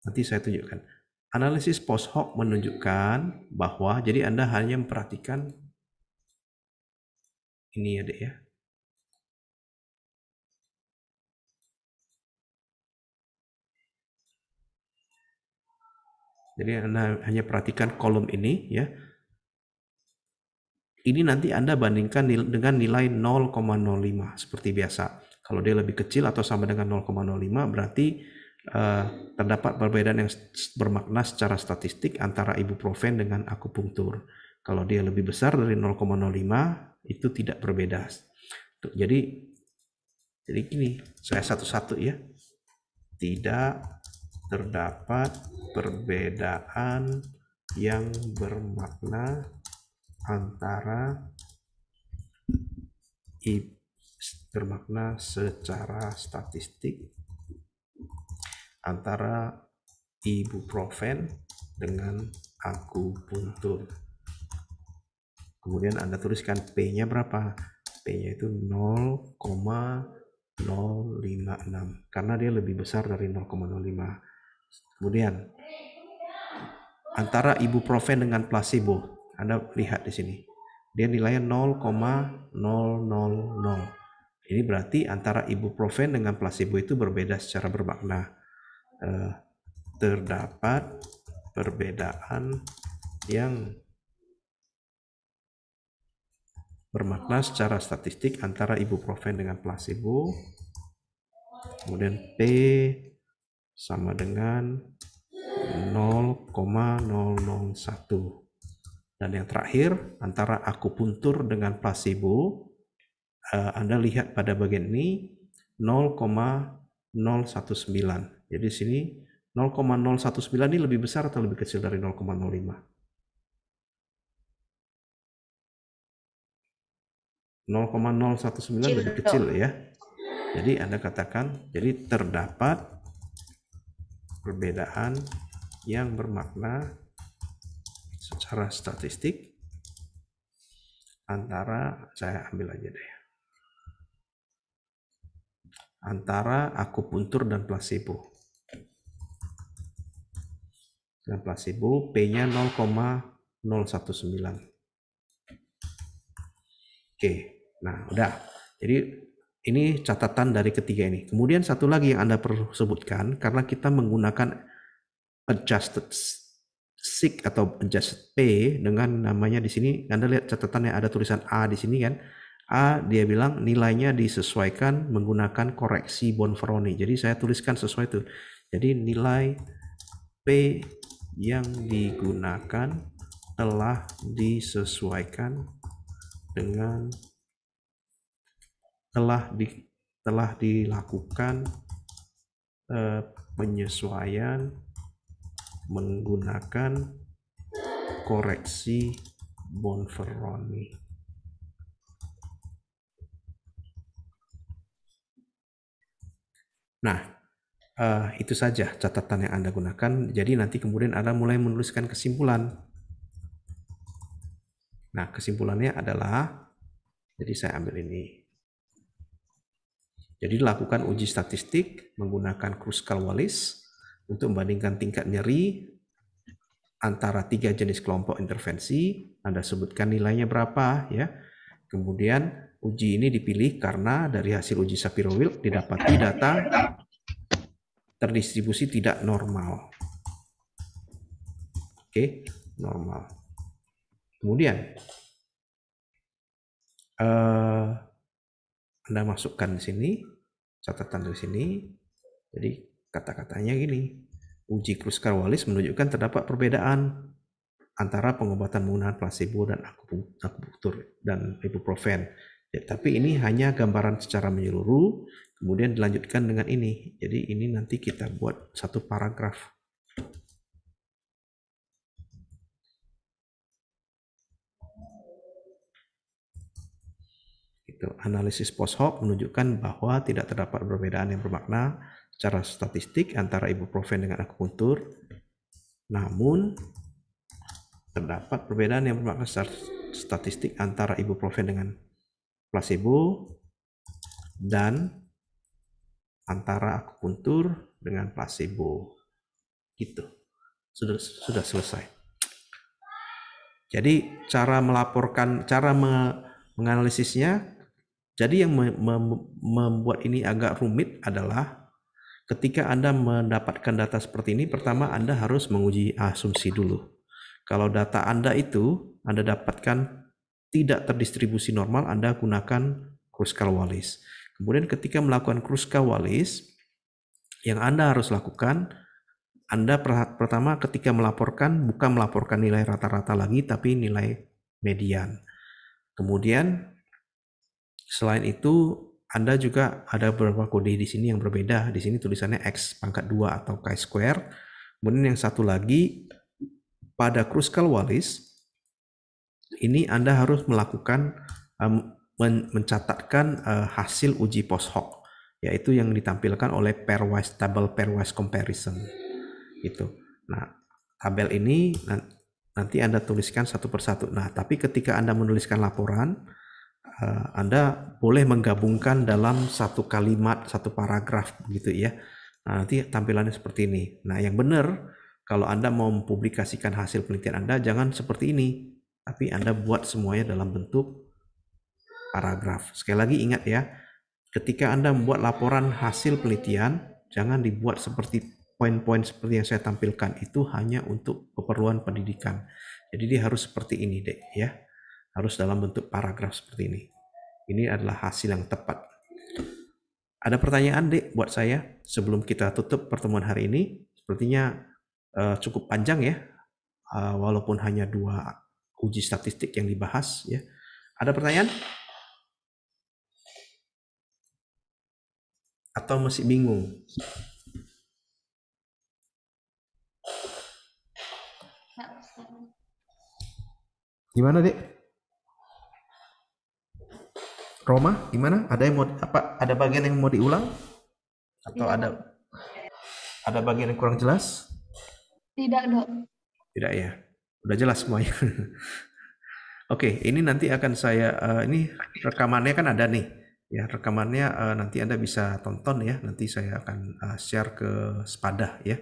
nanti saya tunjukkan. Analisis post hoc menunjukkan bahwa, jadi Anda hanya memperhatikan ini ya, Dek, ya. Jadi Anda hanya perhatikan kolom ini ya. Ini nanti Anda bandingkan dengan nilai 0,05 seperti biasa. Kalau dia lebih kecil atau sama dengan 0,05 berarti terdapat perbedaan yang bermakna secara statistik antara ibuprofen dengan akupunktur. Kalau dia lebih besar dari 0,05 itu tidak berbeda. Jadi gini, saya satu-satu ya. Tidak terdapat perbedaan yang bermakna antara bermakna secara statistik antara ibuprofen dengan akupuntur. Kemudian Anda tuliskan P-nya berapa? P-nya itu 0,056 karena dia lebih besar dari 0,05. Kemudian antara ibuprofen dengan placebo, Anda lihat di sini. Dia nilainya 0,000. Ini berarti antara ibuprofen dengan placebo itu berbeda secara bermakna. Terdapat perbedaan yang bermakna secara statistik antara ibuprofen dengan placebo. Kemudian P sama dengan 0,001. Dan yang terakhir, antara akupuntur dengan placebo, Anda lihat pada bagian ini 0,019. Jadi sini 0,019 ini lebih besar atau lebih kecil dari 0,05? 0,019 lebih kecil ya. Jadi Anda katakan, jadi terdapat perbedaan yang bermakna secara statistik antara, saya ambil aja deh, antara akupuntur dan placebo. Dan placebo P-nya 0,019. Oke, nah udah. Jadi ini catatan dari ketiga ini. Kemudian satu lagi yang Anda perlu sebutkan, karena kita menggunakan adjusted sick atau adjusted P dengan namanya di sini. Anda lihat catatannya ada tulisan A di sini kan. A dia bilang nilainya disesuaikan menggunakan koreksi Bonferroni. Jadi saya tuliskan sesuai itu. Jadi nilai P yang digunakan telah disesuaikan dengan telah dilakukan penyesuaian menggunakan koreksi Bonferroni. Nah, itu saja catatan yang Anda gunakan. Jadi nanti kemudian Anda mulai menuliskan kesimpulan. Nah, kesimpulannya adalah, jadi saya ambil ini. Jadi lakukan uji statistik menggunakan Kruskal-Wallis untuk membandingkan tingkat nyeri antara 3 jenis kelompok intervensi. Anda sebutkan nilainya berapa ya. Kemudian uji ini dipilih karena dari hasil uji Shapiro-Wilk didapati data terdistribusi tidak normal. Oke, normal. Kemudian Anda masukkan di sini catatan dari sini. Jadi kata-katanya gini. Uji Kruskal-Wallis menunjukkan terdapat perbedaan antara pengobatan menggunakan placebo dan akupunktur dan ibuprofen. Ya, tapi ini hanya gambaran secara menyeluruh, kemudian dilanjutkan dengan ini. Jadi ini nanti kita buat satu paragraf. Itu analisis post hoc menunjukkan bahwa tidak terdapat perbedaan yang bermakna secara statistik antara ibuprofen dengan akupuntur. Namun terdapat perbedaan yang bermakna secara statistik antara ibuprofen dengan placebo dan antara akupuntur dengan placebo. Gitu. Sudah selesai. Jadi cara melaporkan, cara menganalisisnya, jadi yang membuat ini agak rumit adalah ketika Anda mendapatkan data seperti ini, pertama Anda harus menguji asumsi dulu. Kalau data Anda itu Anda dapatkan tidak terdistribusi normal, Anda gunakan Kruskal-Wallis. Kemudian ketika melakukan Kruskal-Wallis, yang Anda harus lakukan, Anda pertama ketika melaporkan, bukan melaporkan nilai rata-rata lagi, tapi nilai median. Kemudian selain itu, Anda juga ada beberapa kode di sini yang berbeda. Di sini tulisannya X pangkat 2 atau chi-square. Kemudian yang satu lagi, pada Kruskal-Wallis, ini Anda harus melakukan mencatatkan hasil uji post hoc, yaitu yang ditampilkan oleh pairwise table pairwise comparison. Gitu. Nah, tabel ini nanti Anda tuliskan satu persatu. Nah, tapi ketika Anda menuliskan laporan, Anda boleh menggabungkan dalam satu kalimat, satu paragraf begitu ya. Nah, nanti tampilannya seperti ini. Nah, yang benar kalau Anda mau mempublikasikan hasil penelitian Anda jangan seperti ini, tapi Anda buat semuanya dalam bentuk paragraf. Sekali lagi ingat ya, ketika Anda membuat laporan hasil penelitian, jangan dibuat seperti poin-poin seperti yang saya tampilkan. Itu hanya untuk keperluan pendidikan. Jadi dia harus seperti ini deh ya. Harus dalam bentuk paragraf seperti ini. Ini adalah hasil yang tepat. Ada pertanyaan dek buat saya sebelum kita tutup pertemuan hari ini? Sepertinya cukup panjang ya, walaupun hanya 2 uji statistik yang dibahas ya. Ada pertanyaan? Atau masih bingung? Gimana dek? Roma, gimana? Ada yang mau ada bagian yang mau diulang? Atau ada bagian yang kurang jelas? Tidak, Dok. Tidak ya. Udah jelas semuanya. Oke, ini nanti akan saya ini rekamannya kan ada nih. Ya, rekamannya nanti Anda bisa tonton ya. Nanti saya akan share ke Spadah ya.